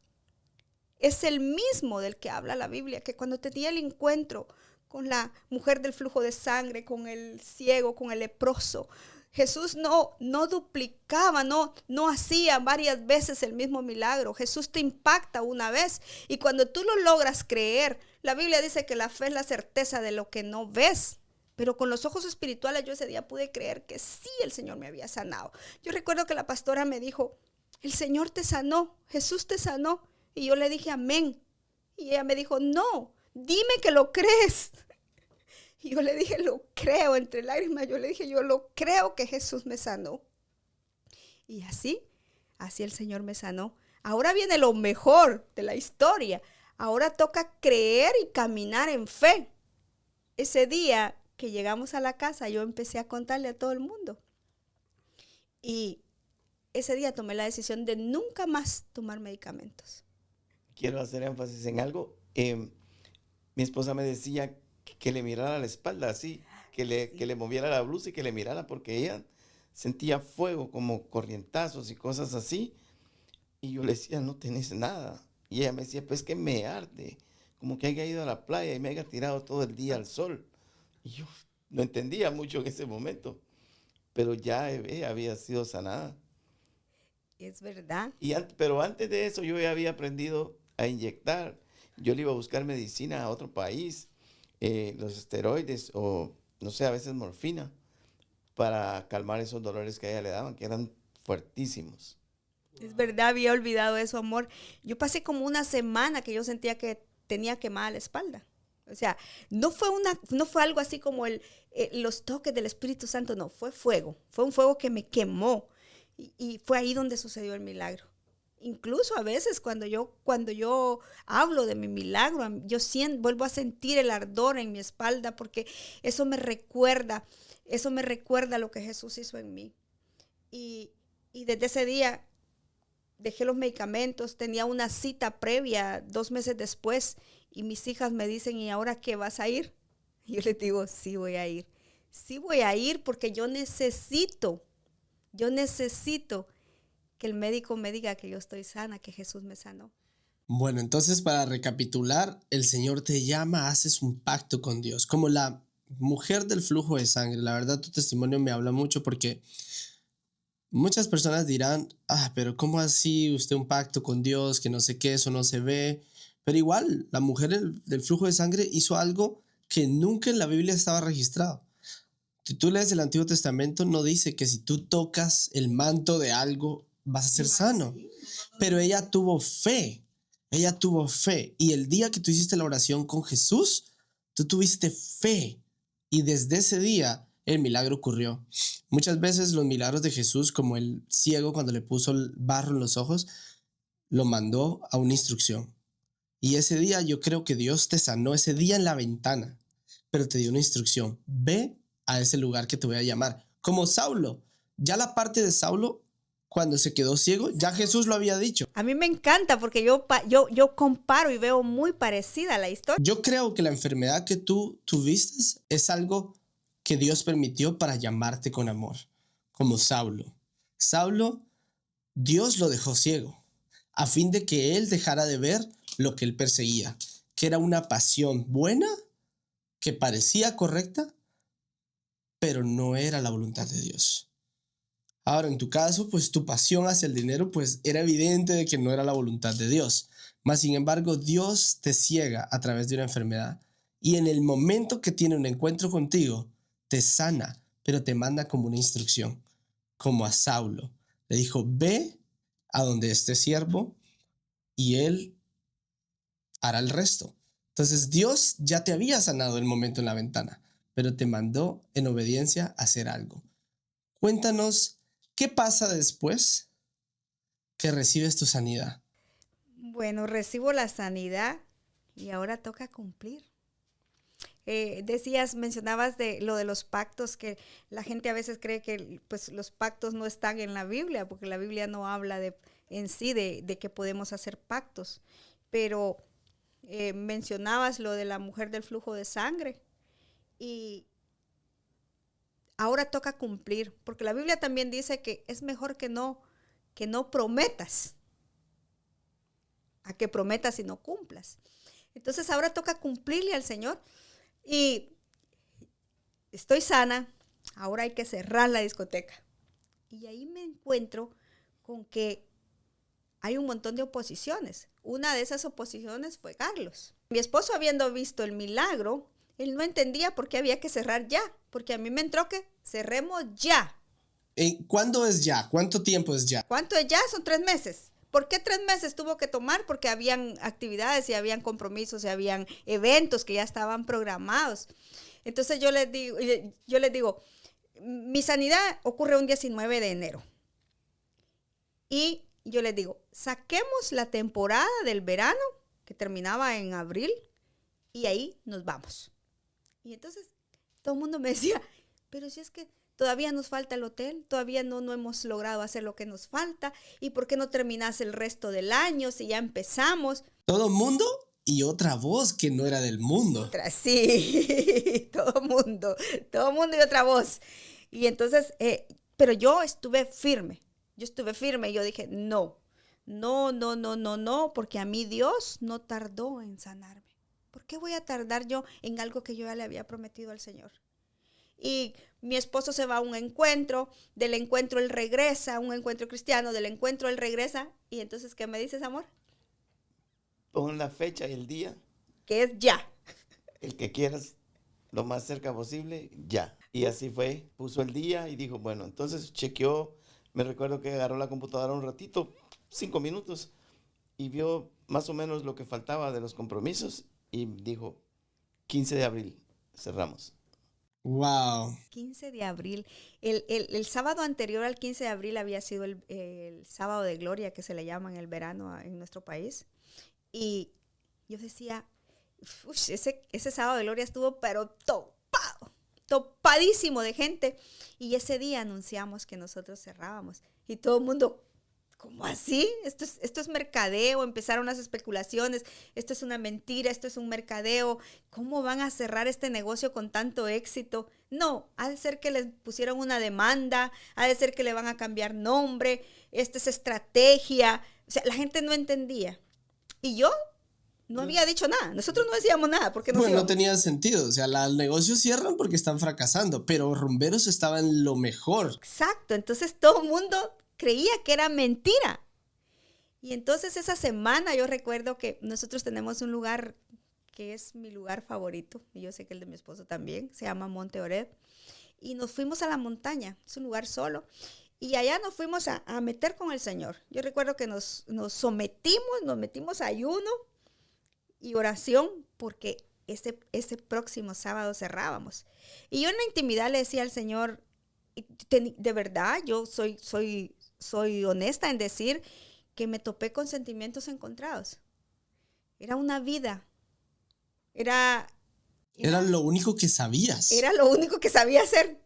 es el mismo del que habla la Biblia, que cuando tenía el encuentro con la mujer del flujo de sangre, con el ciego, con el leproso, Jesús no duplicaba, no hacía varias veces el mismo milagro. Jesús te impacta una vez y cuando tú lo logras creer, la Biblia dice que la fe es la certeza de lo que no ves. Pero con los ojos espirituales yo ese día pude creer que sí, el Señor me había sanado. Yo recuerdo que la pastora me dijo, el Señor te sanó, Jesús te sanó. Y yo le dije, amén. Y ella me dijo, no, dime que lo crees. Y yo le dije, lo creo, entre lágrimas. Yo le dije, yo lo creo que Jesús me sanó. Y así el Señor me sanó. Ahora viene lo mejor de la historia. Ahora toca creer y caminar en fe. Ese día que llegamos a la casa, yo empecé a contarle a todo el mundo. Y ese día tomé la decisión de nunca más tomar medicamentos. Quiero hacer énfasis en algo. Mi esposa me decía que le mirara la espalda así, que le moviera la blusa y que le mirara porque ella sentía fuego como corrientazos y cosas así. Y yo le decía, no tenés nada. Y ella me decía, pues que me arde, como que haya ido a la playa y me haya tirado todo el día al sol. Y yo no entendía mucho en ese momento, pero ya había sido sanada. Es verdad. Pero antes de eso yo ya había aprendido a inyectar. Yo le iba a buscar medicina a otro país, los esteroides o, no sé, a veces morfina, para calmar esos dolores que a ella le daban, que eran fuertísimos. Es verdad, había olvidado eso, amor. Yo pasé como una semana que yo sentía que tenía quemada la espalda. O sea, no fue algo así como los toques del Espíritu Santo, no, fue fuego. Fue un fuego que me quemó. Y fue ahí donde sucedió el milagro. Incluso a veces cuando yo hablo de mi milagro, vuelvo a sentir el ardor en mi espalda porque eso me recuerda lo que Jesús hizo en mí. Y desde ese día dejé los medicamentos, tenía una cita previa 2 meses después y mis hijas me dicen, ¿y ahora qué vas a ir? Y yo les digo, sí voy a ir. Sí voy a ir porque yo necesito que el médico me diga que yo estoy sana, que Jesús me sanó. Bueno, entonces para recapitular, el Señor te llama, haces un pacto con Dios, como la mujer del flujo de sangre. La verdad, tu testimonio me habla mucho porque muchas personas dirán, pero ¿cómo así usted un pacto con Dios, que no sé qué, eso no se ve? Pero igual, la mujer del flujo de sangre hizo algo que nunca en la Biblia estaba registrado. Si tú lees el Antiguo Testamento, no dice que si tú tocas el manto de algo, vas a ser sano. Pero ella tuvo fe. Ella tuvo fe. Y el día que tú hiciste la oración con Jesús, tú tuviste fe. Y desde ese día, el milagro ocurrió. Muchas veces los milagros de Jesús, como el ciego cuando le puso el barro en los ojos, lo mandó a una instrucción. Y ese día yo creo que Dios te sanó, ese día en la ventana, pero te dio una instrucción. Ve a ese lugar que te voy a llamar. Como Saulo. Ya la parte de Saulo, cuando se quedó ciego, ya Jesús lo había dicho. A mí me encanta porque yo comparo y veo muy parecida la historia. Yo creo que la enfermedad que tú tuviste es algo que Dios permitió para llamarte con amor, como Saulo. Saulo, Dios lo dejó ciego, a fin de que él dejara de ver lo que él perseguía, que era una pasión buena, que parecía correcta, pero no era la voluntad de Dios. Ahora, en tu caso, pues tu pasión hacia el dinero, pues era evidente de que no era la voluntad de Dios. Mas, sin embargo, Dios te ciega a través de una enfermedad y en el momento que tiene un encuentro contigo, te sana, pero te manda como una instrucción, como a Saulo. Le dijo, ve a donde esté siervo y él hará el resto. Entonces, Dios ya te había sanado el momento en la ventana, pero te mandó en obediencia a hacer algo. Cuéntanos, ¿qué pasa después que recibes tu sanidad? Bueno, recibo la sanidad y ahora toca cumplir. Mencionabas de lo de los pactos, que la gente a veces cree que pues, los pactos no están en la Biblia, porque la Biblia no habla en sí de que podemos hacer pactos. Pero mencionabas lo de la mujer del flujo de sangre y ahora toca cumplir, porque la Biblia también dice que es mejor que no prometas a que prometas y no cumplas. Entonces ahora toca cumplirle al Señor y estoy sana, ahora hay que cerrar la discoteca. Y ahí me encuentro con que hay un montón de oposiciones. Una de esas oposiciones fue Carlos. Mi esposo, habiendo visto el milagro, él no entendía por qué había que cerrar ya, porque a mí me entró que cerremos ya. ¿Cuándo es ya? ¿Cuánto tiempo es ya? ¿Cuánto es ya? Son 3 meses. ¿Por qué 3 meses tuvo que tomar? Porque habían actividades y habían compromisos y habían eventos que ya estaban programados. Entonces yo les digo, mi sanidad ocurre un 19 de enero. Y yo les digo, saquemos la temporada del verano, que terminaba en abril, y ahí nos vamos. Y entonces todo el mundo me decía, pero si es que todavía nos falta el hotel, todavía no hemos logrado hacer lo que nos falta, ¿y por qué no terminas el resto del año si ya empezamos? Todo mundo y otra voz que no era del mundo. Sí, todo mundo y otra voz. Y entonces, pero yo estuve firme, yo dije, no, porque a mí Dios no tardó en sanarme. ¿Por qué voy a tardar yo en algo que yo ya le había prometido al Señor? Y mi esposo se va a un encuentro, del encuentro él regresa, a un encuentro cristiano, del encuentro él regresa. Y entonces, ¿qué me dices, amor? Pon la fecha y el día, Que es ya. el que quieras, lo más cerca posible, ya. Y así fue, puso el día y dijo, bueno, entonces chequeó, me recuerdo que agarró la computadora un ratito, 5 minutos, y vio más o menos lo que faltaba de los compromisos y dijo, 15 de abril, cerramos. Wow. 15 de abril. El sábado anterior al 15 de abril había sido el sábado de gloria, que se le llama en el verano en nuestro país. Y yo decía, ese sábado de gloria estuvo pero topadísimo de gente. Y ese día anunciamos que nosotros cerrábamos. Y todo el mundo, ¿cómo así? Esto es mercadeo. Empezaron las especulaciones. Esto es una mentira, esto es un mercadeo. ¿Cómo van a cerrar este negocio con tanto éxito? No, ha de ser que les pusieron una demanda, ha de ser que le van a cambiar nombre, esta es estrategia. O sea, la gente no entendía. Y yo no había dicho nada. Nosotros no decíamos nada porque Bueno, no tenía sentido. O sea, los negocios cierran porque están fracasando, pero Rumberos estaba en lo mejor. Exacto. Entonces todo el mundo creía que era mentira. Y entonces esa semana yo recuerdo que nosotros tenemos un lugar que es mi lugar favorito, y yo sé que el de mi esposo también, se llama Monte Oreb, y nos fuimos a la montaña, es un lugar solo, y allá nos fuimos a meter con el Señor. Yo recuerdo que nos metimos a ayuno y oración, porque ese próximo sábado cerrábamos. Y yo en la intimidad le decía al Señor, de verdad, yo soy honesta en decir que me topé con sentimientos encontrados. Era una vida. Era lo único que sabías. Era lo único que sabía hacer.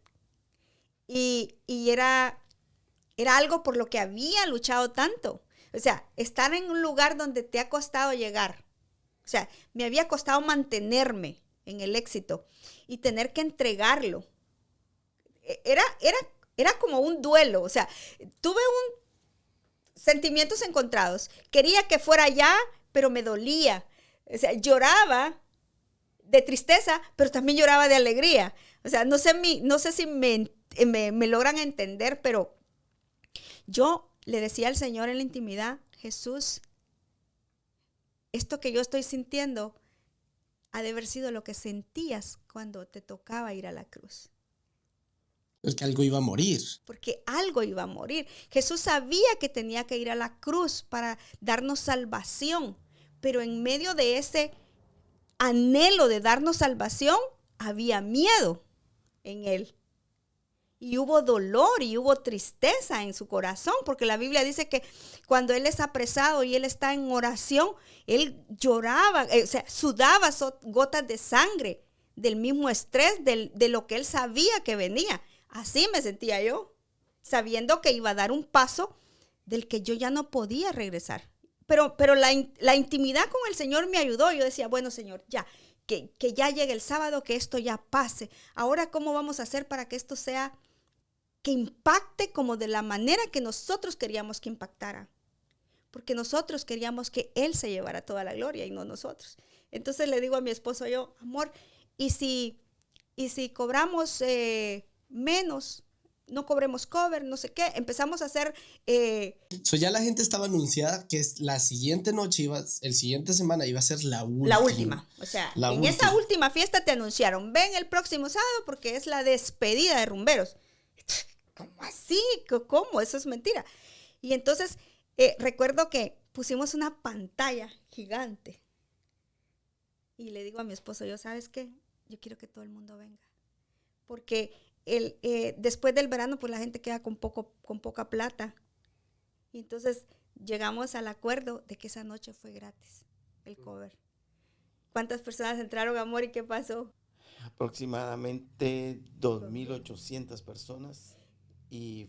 Y era algo por lo que había luchado tanto. O sea, estar en un lugar donde te ha costado llegar. O sea, me había costado mantenerme en el éxito y tener que entregarlo. Era como un duelo. O sea, tuve sentimientos encontrados. Quería que fuera allá, pero me dolía. O sea, lloraba de tristeza, pero también lloraba de alegría. O sea, no sé si me logran entender, pero yo le decía al Señor en la intimidad, Jesús, esto que yo estoy sintiendo ha de haber sido lo que sentías cuando te tocaba ir a la cruz. Porque algo iba a morir. Porque algo iba a morir. Jesús sabía que tenía que ir a la cruz para darnos salvación, pero en medio de ese anhelo de darnos salvación, había miedo en él. Y hubo dolor y hubo tristeza en su corazón, porque la Biblia dice que cuando él es apresado y él está en oración, él lloraba, o sea, sudaba gotas de sangre del mismo estrés, de lo que él sabía que venía. Así me sentía yo, sabiendo que iba a dar un paso del que yo ya no podía regresar. Pero la intimidad con el Señor me ayudó. Yo decía, bueno, Señor, ya, que ya llegue el sábado, que esto ya pase. Ahora, ¿cómo vamos a hacer para que esto sea, que impacte como de la manera que nosotros queríamos que impactara? Porque nosotros queríamos que Él se llevara toda la gloria y no nosotros. Entonces le digo a mi esposo yo, amor, ¿y si cobramos menos? No cobremos cover, no sé qué. Empezamos a hacer... Ya la gente estaba anunciada que la siguiente noche, el siguiente semana iba a ser la última. La última. O sea, esa última fiesta te anunciaron, ven el próximo sábado porque es la despedida de Rumberos. ¿Cómo así? ¿Cómo? Eso es mentira. Y entonces recuerdo que pusimos una pantalla gigante. Y le digo a mi esposo, yo, ¿sabes qué? Yo quiero que todo el mundo venga. Porque... después del verano pues la gente queda con poca plata, y entonces llegamos al acuerdo de que esa noche fue gratis el cover. ¿Cuántas personas entraron, amor, y qué pasó? Aproximadamente 2.800 personas, y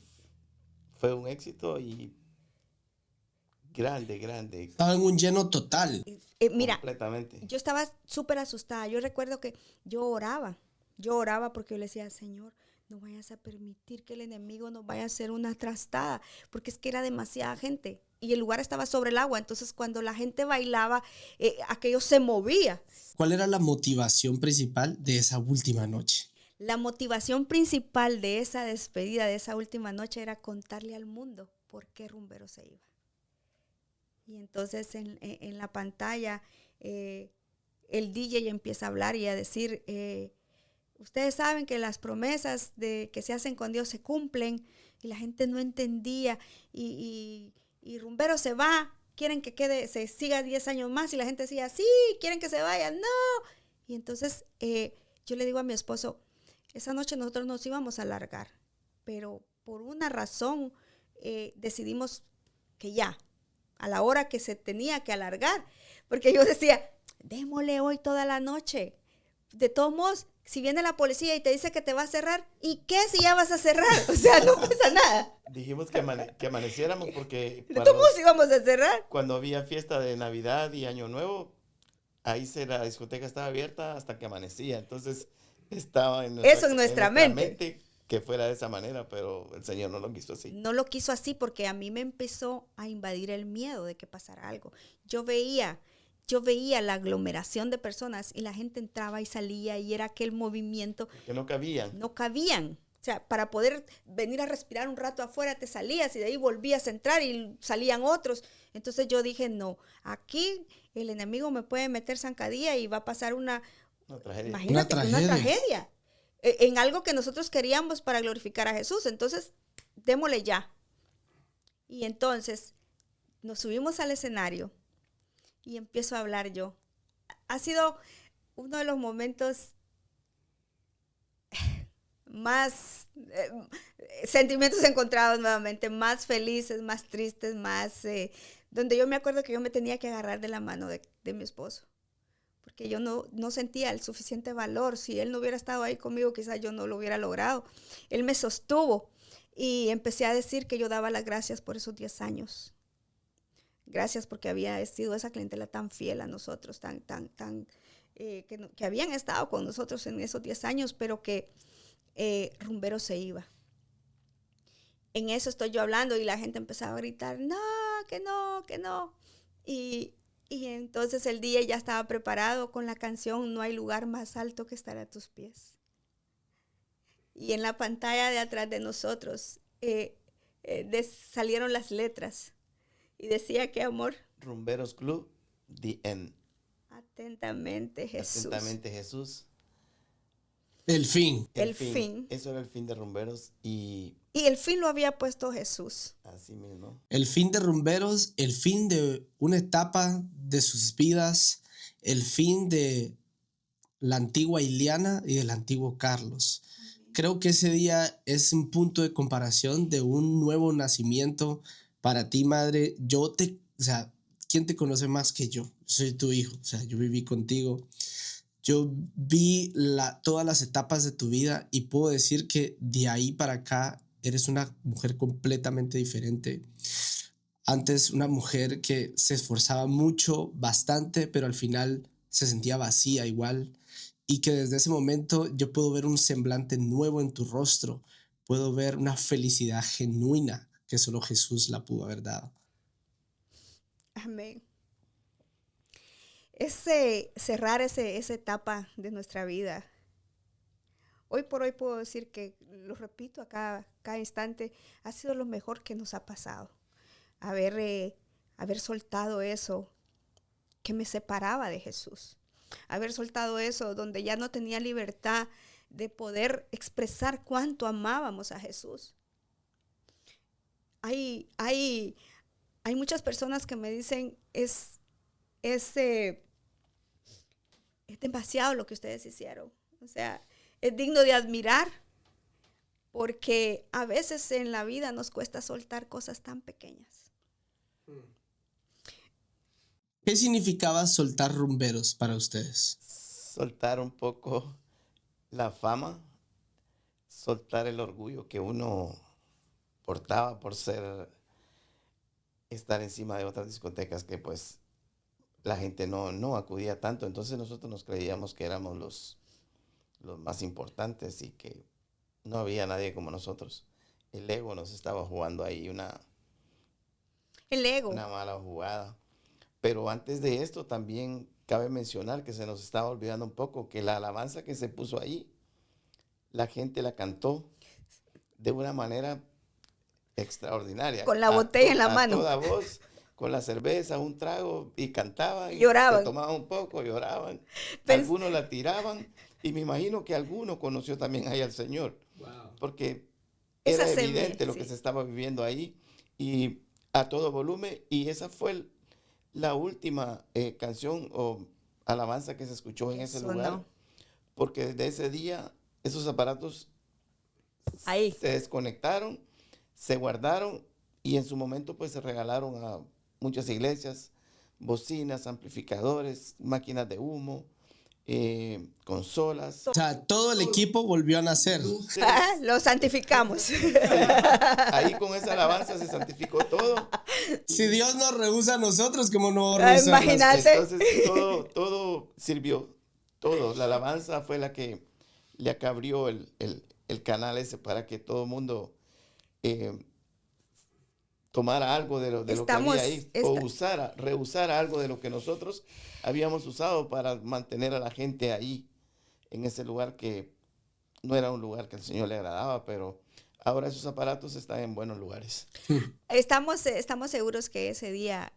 fue un éxito y grande. Estaba en un lleno total. Mira, completamente. Yo estaba súper asustada. Yo recuerdo que yo oraba porque yo le decía, Señor, no vayas a permitir que el enemigo nos vaya a hacer una trastada, porque es que era demasiada gente y el lugar estaba sobre el agua. Entonces cuando la gente bailaba, aquello se movía. ¿Cuál era la motivación principal de esa última noche? la motivación principal de esa despedida, de esa última noche, era contarle al mundo por qué Rumbero se iba. Y entonces en la pantalla el DJ empieza a hablar y a decir, ustedes saben que las promesas que se hacen con Dios se cumplen, y la gente no entendía, y Rumbero se va, quieren que se siga 10 años más, y la gente decía, sí, quieren que se vaya, no. Y entonces yo le digo a mi esposo, esa noche nosotros nos íbamos a largar, pero por una razón decidimos que ya, a la hora que se tenía que alargar, porque yo decía, démosle hoy toda la noche. De todos modos, si viene la policía y te dice que te va a cerrar, ¿y qué si ya vas a cerrar? O sea, no pasa nada. Dijimos que amaneciéramos porque De todos modos íbamos a cerrar. cuando había fiesta de Navidad y Año Nuevo, ahí la discoteca estaba abierta hasta que amanecía. Entonces estaba en nuestra mente que fuera de esa manera, pero el Señor no lo quiso así. No lo quiso así porque a mí me empezó a invadir el miedo de que pasara algo. Yo veía la aglomeración de personas y la gente entraba y salía y era aquel movimiento. Que no cabían. No cabían. O sea, para poder venir a respirar un rato afuera te salías y de ahí volvías a entrar y salían otros. Entonces yo dije, no, aquí el enemigo me puede meter zancadilla y va a pasar una tragedia. Imagínate, una tragedia. En algo que nosotros queríamos para glorificar a Jesús. Entonces, démosle ya. Y entonces nos subimos al escenario y empiezo a hablar yo. Ha sido uno de los momentos más, sentimientos encontrados nuevamente, más felices, más tristes, más, donde yo me acuerdo que yo me tenía que agarrar de la mano de mi esposo, porque yo no sentía el suficiente valor. Si él no hubiera estado ahí conmigo, quizás yo no lo hubiera logrado. Él me sostuvo y empecé a decir que yo daba las gracias por esos 10 años. Gracias porque había sido esa clientela tan fiel a nosotros, que habían estado con nosotros en esos 10 años, pero que Rumbero se iba. En eso estoy yo hablando y la gente empezaba a gritar, no, que no, que no. Y entonces el día ya estaba preparado con la canción No hay lugar más alto que estar a tus pies. Y en la pantalla de atrás de nosotros salieron las letras y decía, ¿qué amor? Rumberos Club, The End. Atentamente Jesús. Atentamente Jesús. El fin. El fin. Eso era el fin de Rumberos y el fin lo había puesto Jesús. Así mismo. El fin de Rumberos, el fin de una etapa de sus vidas, el fin de la antigua Iliana y del antiguo Carlos. Creo que ese día es un punto de comparación de un nuevo nacimiento para ti, madre. ¿Quién te conoce más que yo? Soy tu hijo, yo viví contigo. Yo vi todas las etapas de tu vida y puedo decir que de ahí para acá eres una mujer completamente diferente. Antes una mujer que se esforzaba mucho, bastante, pero al final se sentía vacía igual. Y que desde ese momento yo puedo ver un semblante nuevo en tu rostro. Puedo ver una felicidad genuina que solo Jesús la pudo haber dado. Amén. Cerrar esa etapa de nuestra vida. Hoy por hoy puedo decir que, lo repito a cada instante, ha sido lo mejor que nos ha pasado. Haber soltado eso que me separaba de Jesús. Haber soltado eso donde ya no tenía libertad de poder expresar cuánto amábamos a Jesús. Hay muchas personas que me dicen, es demasiado lo que ustedes hicieron. O sea, es digno de admirar, porque a veces en la vida nos cuesta soltar cosas tan pequeñas. ¿Qué significaba soltar Rumberos para ustedes? Soltar un poco la fama, soltar el orgullo que uno portaba por estar encima de otras discotecas que pues la gente no acudía tanto. Entonces nosotros nos creíamos que éramos los más importantes y que no había nadie como nosotros. El ego nos estaba jugando ahí una mala jugada. Pero antes de esto también cabe mencionar que se nos estaba olvidando un poco que la alabanza que se puso ahí, la gente la cantó de una manera extraordinaria. Con la botella en la A mano. toda voz, con la cerveza, un trago, y cantaban, y Lloraban. se tomaban un poco, lloraban. Pens- Algunos la tiraban, y me imagino que alguno conoció también ahí al Señor, porque Esa era semilla, evidente lo que sí. se estaba viviendo ahí, y a todo volumen, y esa fue la última canción o alabanza que se escuchó en ese Eso lugar, no. porque desde ese día esos aparatos Ahí. se desconectaron, se guardaron y en su momento pues se regalaron a muchas iglesias, bocinas, amplificadores, máquinas de humo, consolas, O sea, todo el equipo volvió a nacer. luces. Lo santificamos. Sí, ahí con esa alabanza se santificó todo. Si Dios nos rehúsa a nosotros, ¿cómo no va a rehusar? Imagínate. Entonces todo sirvió, todo. La alabanza fue la que le acabrió el canal ese para que todo el mundo tomara algo de lo que había ahí o rehusara algo de lo que nosotros habíamos usado para mantener a la gente ahí en ese lugar que no era un lugar que al Señor le agradaba, pero ahora esos aparatos están en buenos lugares. Estamos seguros que ese día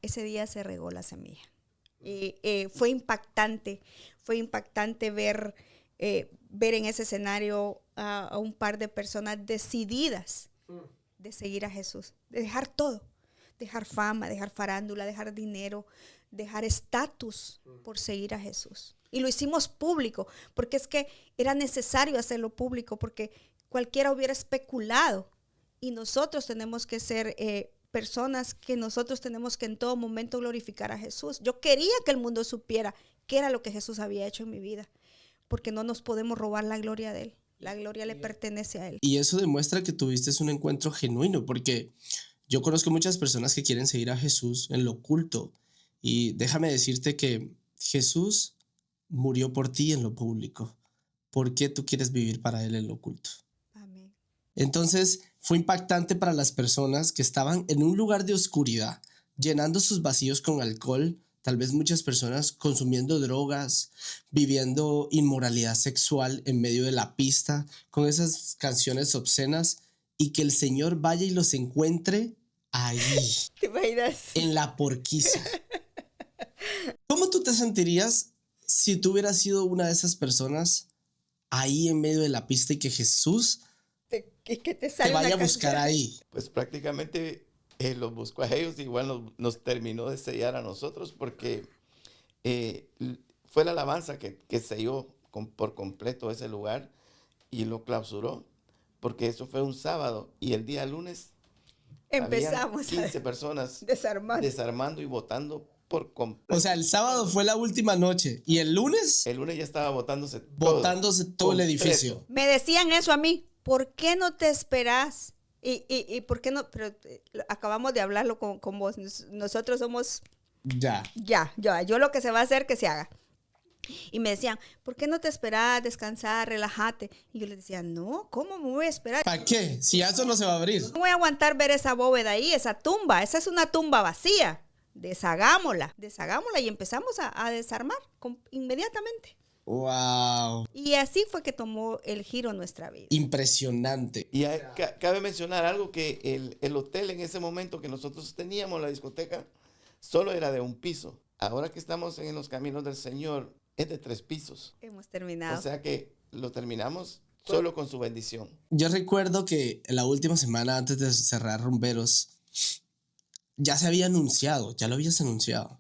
se regó la semilla. Y fue impactante ver en ese escenario a un par de personas decididas de seguir a Jesús, de dejar todo, dejar fama, dejar farándula, dejar dinero, dejar estatus por seguir a Jesús. Y lo hicimos público, porque es que era necesario hacerlo público, porque cualquiera hubiera especulado. Y nosotros tenemos que ser personas que nosotros tenemos que en todo momento glorificar a Jesús. Yo quería que el mundo supiera qué era lo que Jesús había hecho en mi vida, porque no nos podemos robar la gloria de Él. La gloria le pertenece a Él. Y eso demuestra que tuviste un encuentro genuino, porque yo conozco muchas personas que quieren seguir a Jesús en lo oculto. Y déjame decirte que Jesús murió por ti en lo público. ¿Por qué tú quieres vivir para Él en lo oculto? Amén. Entonces fue impactante para las personas que estaban en un lugar de oscuridad, llenando sus vacíos con alcohol, tal vez muchas personas consumiendo drogas, viviendo inmoralidad sexual en medio de la pista, con esas canciones obscenas, y que el Señor vaya y los encuentre ahí, ¿Te imaginas? en la porquiza. ¿Cómo tú te sentirías si tú hubieras sido una de esas personas ahí en medio de la pista y que Jesús Que te te sale vaya a una buscar canción? ahí? Pues prácticamente los buscó a ellos, igual nos terminó de sellar a nosotros porque fue la alabanza que selló por completo ese lugar y lo clausuró, porque eso fue un sábado y el día lunes habían Empezamos 15 personas desarmando. desarmando y votando por completo. O sea, el sábado fue la última noche y el lunes El lunes ya estaba botándose todo. botándose todo el completo. edificio. Me decían eso a mí. ¿Por qué no te esperas? Y ¿por qué no? Pero acabamos de hablarlo con vos. Nosotros somos Ya. yo lo que se va a hacer, que se haga. Y me decían, ¿por qué no te esperas, descansar, relájate? Y yo les decía, no, ¿cómo me voy a esperar? ¿Para qué? Si ya eso no se va a abrir. No voy a aguantar ver esa bóveda ahí, esa tumba. Esa es una tumba vacía. Deshagámosla y empezamos a desarmar inmediatamente. Wow. Y así fue que tomó el giro nuestra vida. Impresionante. Y cabe mencionar algo, que el hotel en ese momento que nosotros teníamos, la discoteca, solo era de un piso. Ahora que estamos en los caminos del Señor, es de 3 pisos. Hemos terminado. O sea que lo terminamos solo con su bendición. Yo recuerdo que la última semana antes de cerrar Rumberos, ya se había anunciado, ya lo habías anunciado.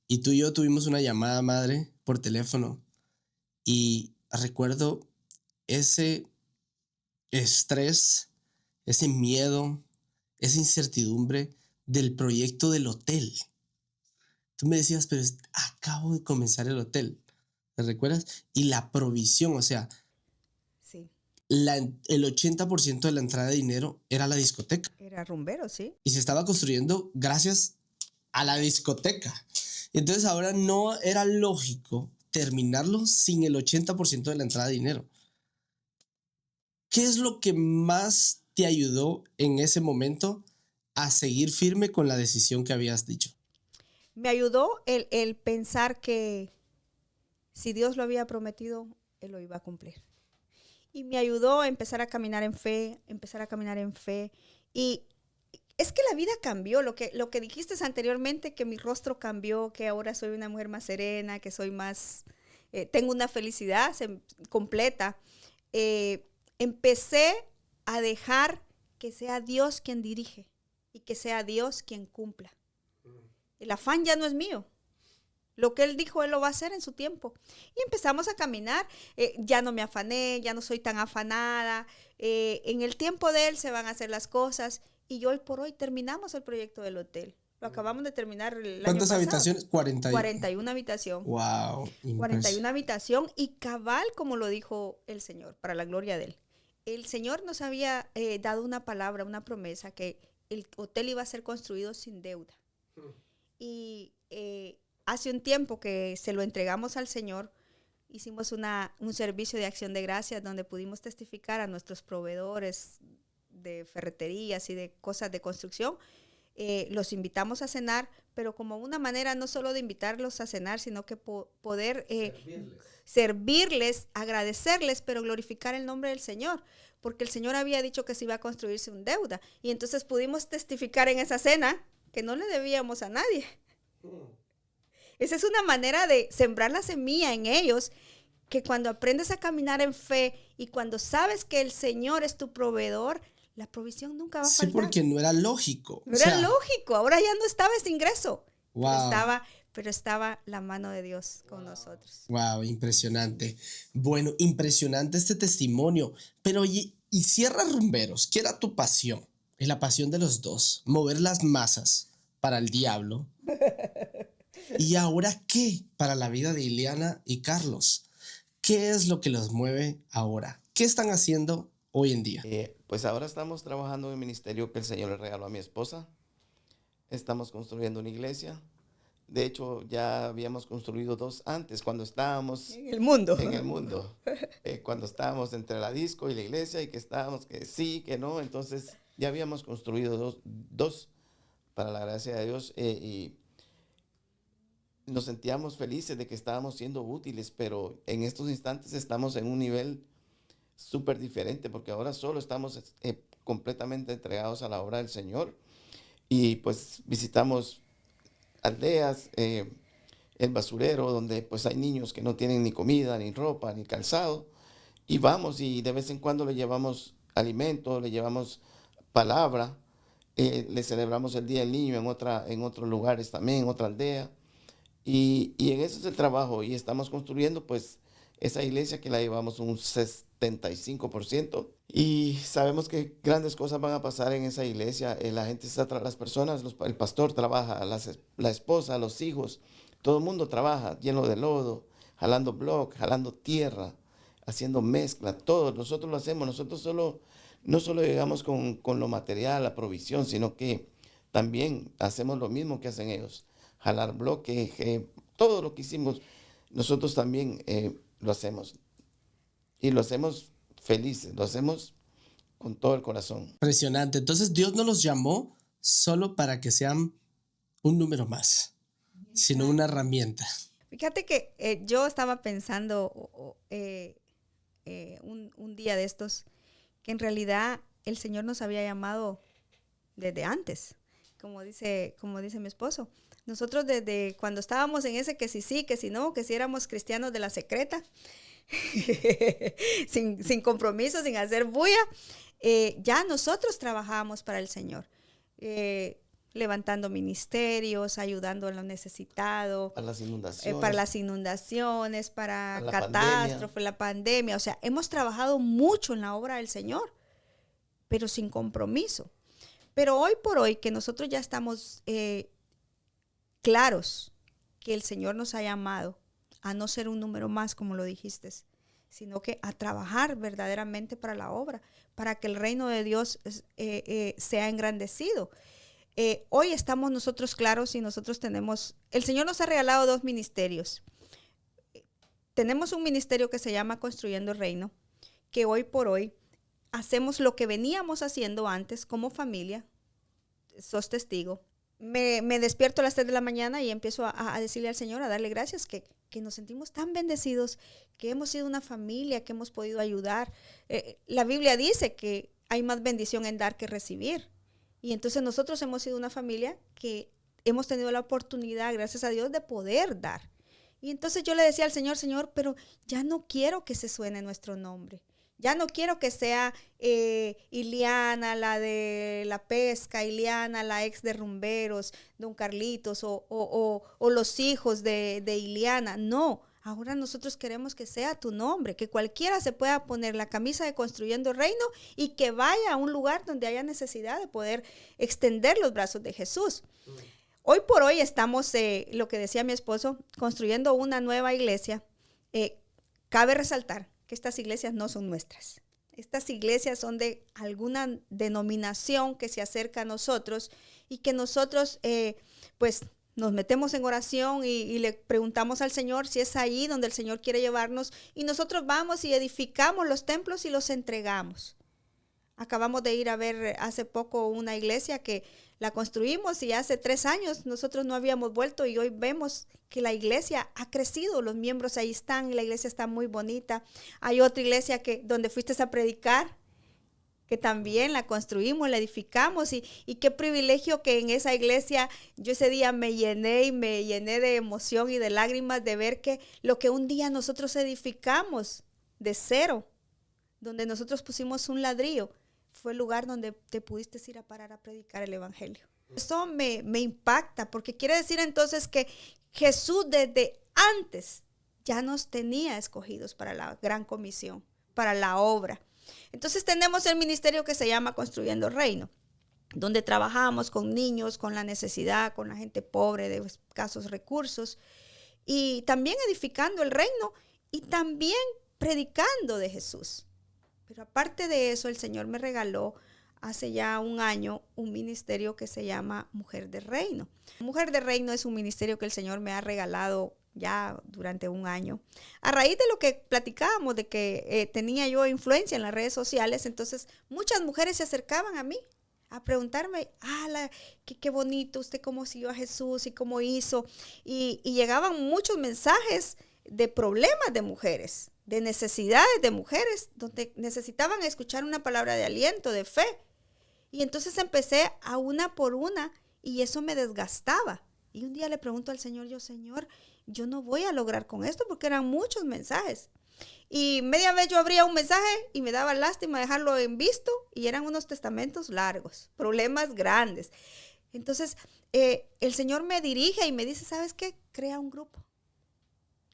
Y tú y yo tuvimos una llamada madre por teléfono. Y recuerdo ese estrés, ese miedo, esa incertidumbre del proyecto del hotel. Tú me decías, pero acabo de comenzar el hotel. ¿Te recuerdas? Y la provisión, o sea, Sí, el 80% de la entrada de dinero era la discoteca. era rumbero, sí. Y se estaba construyendo gracias a la discoteca. Entonces ahora no era lógico terminarlo sin el 80% de la entrada de dinero. ¿Qué es lo que más te ayudó en ese momento a seguir firme con la decisión que habías dicho? Me ayudó el pensar que si Dios lo había prometido, Él lo iba a cumplir. Y me ayudó a empezar a caminar en fe, Y es que la vida cambió, lo que dijiste anteriormente, que mi rostro cambió, que ahora soy una mujer más serena, que soy más, tengo una felicidad completa. Empecé a dejar que sea Dios quien dirige y que sea Dios quien cumpla. El afán ya no es mío. Lo que Él dijo, Él lo va a hacer en su tiempo. Y empezamos a caminar. Ya no me afané, ya no soy tan afanada. En el tiempo de Él se van a hacer las cosas. Y hoy por hoy terminamos el proyecto del hotel. Lo acabamos de terminar el año pasado. ¿Cuántas habitaciones? 41 habitaciones. Wow. 41 habitaciones y cabal, como lo dijo el Señor, para la gloria de Él. El Señor nos había dado una palabra, una promesa, que el hotel iba a ser construido sin deuda. Y hace un tiempo que se lo entregamos al Señor, hicimos un servicio de acción de gracias donde pudimos testificar a nuestros proveedores de ferreterías y de cosas de construcción. Los invitamos a cenar, pero como una manera no solo de invitarlos a cenar, sino que poder servirles, agradecerles, pero glorificar el nombre del Señor, porque el Señor había dicho que se iba a construir sin deuda. Y entonces pudimos testificar en esa cena que no le debíamos a nadie. Esa es una manera de sembrar la semilla en ellos, que cuando aprendes a caminar en fe y cuando sabes que el Señor es tu proveedor, la provisión nunca va a faltar. Sí, porque no era lógico. No era lógico. Ahora ya no estaba ese ingreso. Wow. Pero estaba la mano de Dios con nosotros. Wow, impresionante. Bueno, impresionante este testimonio. Pero y Sierra Rumberos, ¿qué era tu pasión? Y la pasión de los dos, mover las masas para el diablo. ¿Y ahora qué para la vida de Ileana y Carlos? ¿Qué es lo que los mueve ahora? ¿Qué están haciendo hoy en día? Pues ahora estamos trabajando en el ministerio que el Señor le regaló a mi esposa. Estamos construyendo una iglesia. De hecho, ya habíamos construido 2 antes, cuando estábamos en el mundo. Cuando estábamos entre la disco y la iglesia, y que estábamos que sí, que no. Entonces ya habíamos construido dos para la gracia de Dios, y nos sentíamos felices de que estábamos siendo útiles, pero en estos instantes estamos en un nivel súper diferente, porque ahora solo estamos completamente entregados a la obra del Señor, y pues visitamos aldeas, el basurero, donde pues hay niños que no tienen ni comida, ni ropa, ni calzado, y vamos y de vez en cuando le llevamos alimento, le llevamos palabra, le celebramos el Día del Niño en otros lugares también, en otra aldea, y en eso es el trabajo, y estamos construyendo pues esa iglesia que la llevamos un 75%, y sabemos que grandes cosas van a pasar en esa iglesia. La gente las personas, el pastor trabaja, la esposa, los hijos, todo el mundo trabaja lleno de lodo, jalando block, jalando tierra, haciendo mezcla, todo. Nosotros lo hacemos, nosotros no solo llegamos con lo material, la provisión, sino que también hacemos lo mismo que hacen ellos, jalar bloque, todo lo que hicimos, nosotros también lo hacemos. Y lo hacemos felices, lo hacemos con todo el corazón. Impresionante. Entonces Dios no los llamó solo para que sean un número más, sino una herramienta. Fíjate que yo estaba pensando un día de estos, que en realidad el Señor nos había llamado desde antes, como dice mi esposo. Nosotros desde cuando estábamos en ese que sí, que si no, que si éramos cristianos de la secreta, sin compromiso, sin hacer bulla, ya nosotros trabajábamos para el Señor, levantando ministerios, ayudando a los necesitados, para las inundaciones, para catástrofe, la pandemia. O sea, hemos trabajado mucho en la obra del Señor, pero sin compromiso. Pero hoy por hoy que nosotros ya estamos claros que el Señor nos ha llamado a no ser un número más, como lo dijiste, sino que a trabajar verdaderamente para la obra, para que el reino de Dios sea engrandecido. Hoy estamos nosotros claros y nosotros el Señor nos ha regalado 2 ministerios. Tenemos un ministerio que se llama Construyendo el Reino, que hoy por hoy hacemos lo que veníamos haciendo antes como familia. Sos testigo. Me despierto a las 3 de la mañana y empiezo a decirle al Señor, a darle gracias que que nos sentimos tan bendecidos, que hemos sido una familia, que hemos podido ayudar. La Biblia dice que hay más bendición en dar que recibir. Y entonces nosotros hemos sido una familia que hemos tenido la oportunidad, gracias a Dios, de poder dar. Y entonces yo le decía al Señor, Señor, pero ya no quiero que se suene nuestro nombre. Ya no quiero que sea Iliana, la de la pesca, Iliana, la ex de rumberos, don Carlitos, o los hijos de Iliana. No, ahora nosotros queremos que sea tu nombre, que cualquiera se pueda poner la camisa de Construyendo Reino y que vaya a un lugar donde haya necesidad de poder extender los brazos de Jesús. Hoy por hoy estamos, lo que decía mi esposo, construyendo una nueva iglesia. Cabe resaltar que estas iglesias no son nuestras. Estas iglesias son de alguna denominación que se acerca a nosotros y que nosotros pues nos metemos en oración y le preguntamos al Señor si es ahí donde el Señor quiere llevarnos, y nosotros vamos y edificamos los templos y los entregamos. Acabamos de ir a ver hace poco una iglesia que la construimos y hace 3 años nosotros no habíamos vuelto, y hoy vemos que la iglesia ha crecido, los miembros ahí están y la iglesia está muy bonita. Hay otra iglesia donde fuiste a predicar, que también la construimos, la edificamos, y qué privilegio que en esa iglesia yo ese día me llené de emoción y de lágrimas de ver que lo que un día nosotros edificamos de cero, donde nosotros pusimos un ladrillo, fue el lugar donde te pudiste ir a parar a predicar el evangelio. Eso me impacta, porque quiere decir entonces que Jesús desde antes ya nos tenía escogidos para la gran comisión, para la obra. Entonces tenemos el ministerio que se llama Construyendo Reino, donde trabajamos con niños, con la necesidad, con la gente pobre de escasos recursos, y también edificando el reino y también predicando de Jesús. Pero aparte de eso, el Señor me regaló hace ya un año un ministerio que se llama Mujer de Reino. Mujer de Reino es un ministerio que el Señor me ha regalado ya durante un año. A raíz de lo que platicábamos, de que tenía yo influencia en las redes sociales, entonces muchas mujeres se acercaban a mí a preguntarme, qué bonito, usted cómo siguió a Jesús y cómo hizo. Y llegaban muchos mensajes de problemas de mujeres, de necesidades de mujeres, donde necesitaban escuchar una palabra de aliento, de fe. Y entonces empecé a una por una, y eso me desgastaba. Y un día le pregunto al Señor, Señor, yo no voy a lograr con esto, porque eran muchos mensajes. Y media vez yo abría un mensaje y me daba lástima dejarlo en visto, y eran unos testamentos largos, problemas grandes. Entonces el Señor me dirige y me dice, ¿sabes qué? Crea un grupo.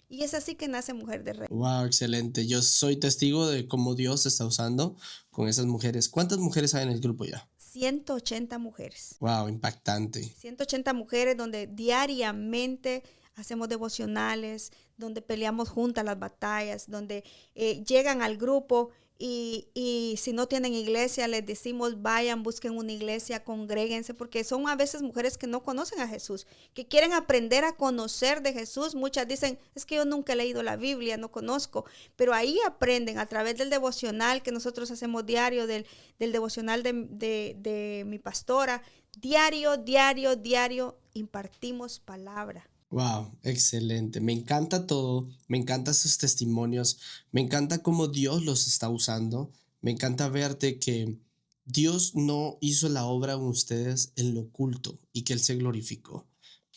Y es así que nace Mujer de Reino. Wow, excelente. Yo soy testigo de cómo Dios se está usando con esas mujeres. ¿Cuántas mujeres hay en el grupo ya? 180 mujeres. Wow, impactante. 180 mujeres donde diariamente hacemos devocionales, donde peleamos juntas las batallas, donde llegan al grupo y si no tienen iglesia les decimos vayan, busquen una iglesia, congréguense, porque son a veces mujeres que no conocen a Jesús, que quieren aprender a conocer de Jesús. Muchas dicen, es que yo nunca he leído la Biblia, no conozco, pero ahí aprenden a través del devocional que nosotros hacemos diario, del devocional de mi pastora. Diario impartimos palabra. Wow, excelente. Me encanta todo, me encantan sus testimonios, me encanta cómo Dios los está usando, me encanta verte que Dios no hizo la obra en ustedes en lo oculto y que Él se glorificó.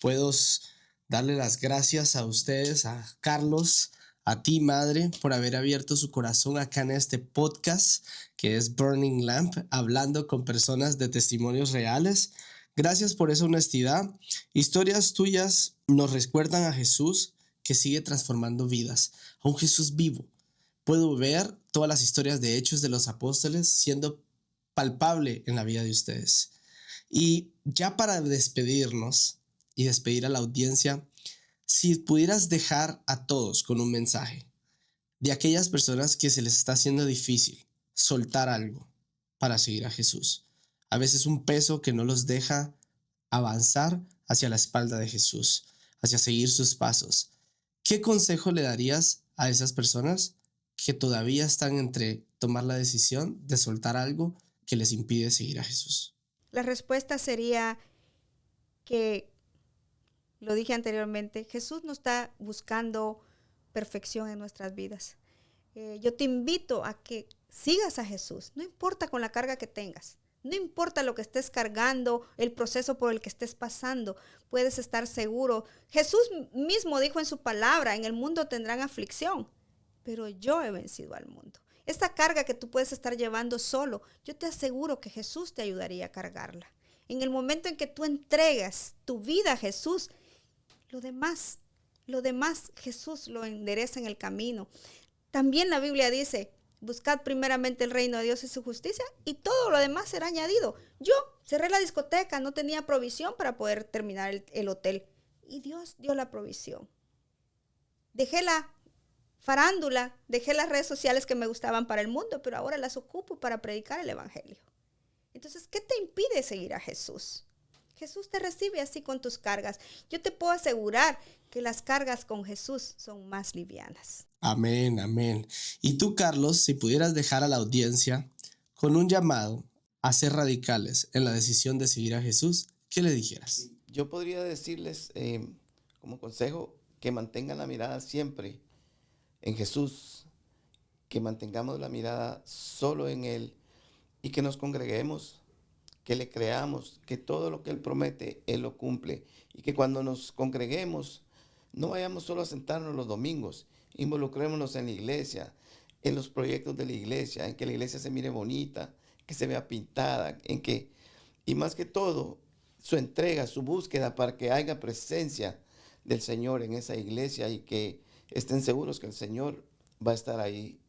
Puedo darle las gracias a ustedes, a Carlos, a ti, madre, por haber abierto su corazón acá en este podcast que es Burning Lamp, hablando con personas de testimonios reales. Gracias por esa honestidad. Historias tuyas nos recuerdan a Jesús que sigue transformando vidas, a un Jesús vivo. Puedo ver todas las historias de Hechos de los Apóstoles siendo palpable en la vida de ustedes. Y ya para despedirnos y despedir a la audiencia, si pudieras dejar a todos con un mensaje de aquellas personas que se les está haciendo difícil soltar algo para seguir a Jesús. A veces un peso que no los deja avanzar hacia la espalda de Jesús, hacia seguir sus pasos. ¿Qué consejo le darías a esas personas que todavía están entre tomar la decisión de soltar algo que les impide seguir a Jesús? La respuesta sería que lo dije anteriormente, Jesús no está buscando perfección en nuestras vidas. Yo te invito a que sigas a Jesús, no importa con la carga que tengas. No importa lo que estés cargando, el proceso por el que estés pasando, puedes estar seguro. Jesús mismo dijo en su palabra, en el mundo tendrán aflicción, pero yo he vencido al mundo. Esta carga que tú puedes estar llevando solo, yo te aseguro que Jesús te ayudaría a cargarla. En el momento en que tú entregas tu vida a Jesús, lo demás Jesús lo endereza en el camino. También la Biblia dice, buscad primeramente el reino de Dios y su justicia y todo lo demás será añadido. Yo cerré la discoteca, no tenía provisión para poder terminar el hotel. Y Dios dio la provisión. Dejé la farándula, dejé las redes sociales que me gustaban para el mundo, pero ahora las ocupo para predicar el evangelio. Entonces, ¿qué te impide seguir a Jesús? Jesús te recibe así con tus cargas. Yo te puedo asegurar que las cargas con Jesús son más livianas. Amén, amén. Y tú, Carlos, si pudieras dejar a la audiencia con un llamado a ser radicales en la decisión de seguir a Jesús, ¿qué le dijeras? Yo podría decirles como consejo que mantengan la mirada siempre en Jesús, que mantengamos la mirada solo en Él y que nos congreguemos, que le creamos, que todo lo que Él promete, Él lo cumple y que cuando nos congreguemos no vayamos solo a sentarnos los domingos, involucrémonos en la iglesia, en los proyectos de la iglesia, en que la iglesia se mire bonita, que se vea pintada, y más que todo, su entrega, su búsqueda para que haya presencia del Señor en esa iglesia y que estén seguros que el Señor va a estar ahí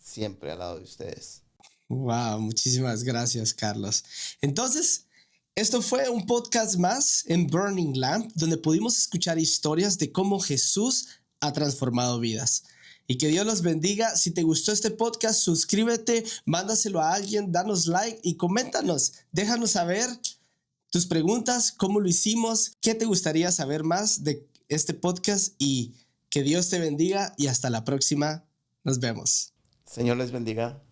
siempre al lado de ustedes. Wow, muchísimas gracias, Carlos. Entonces, esto fue un podcast más en Burning Lamp, donde pudimos escuchar historias de cómo Jesús ha transformado vidas. Y que Dios los bendiga. Si te gustó este podcast, suscríbete, mándaselo a alguien, danos like y coméntanos. Déjanos saber tus preguntas, cómo lo hicimos, qué te gustaría saber más de este podcast y que Dios te bendiga y hasta la próxima. Nos vemos. Señor les bendiga.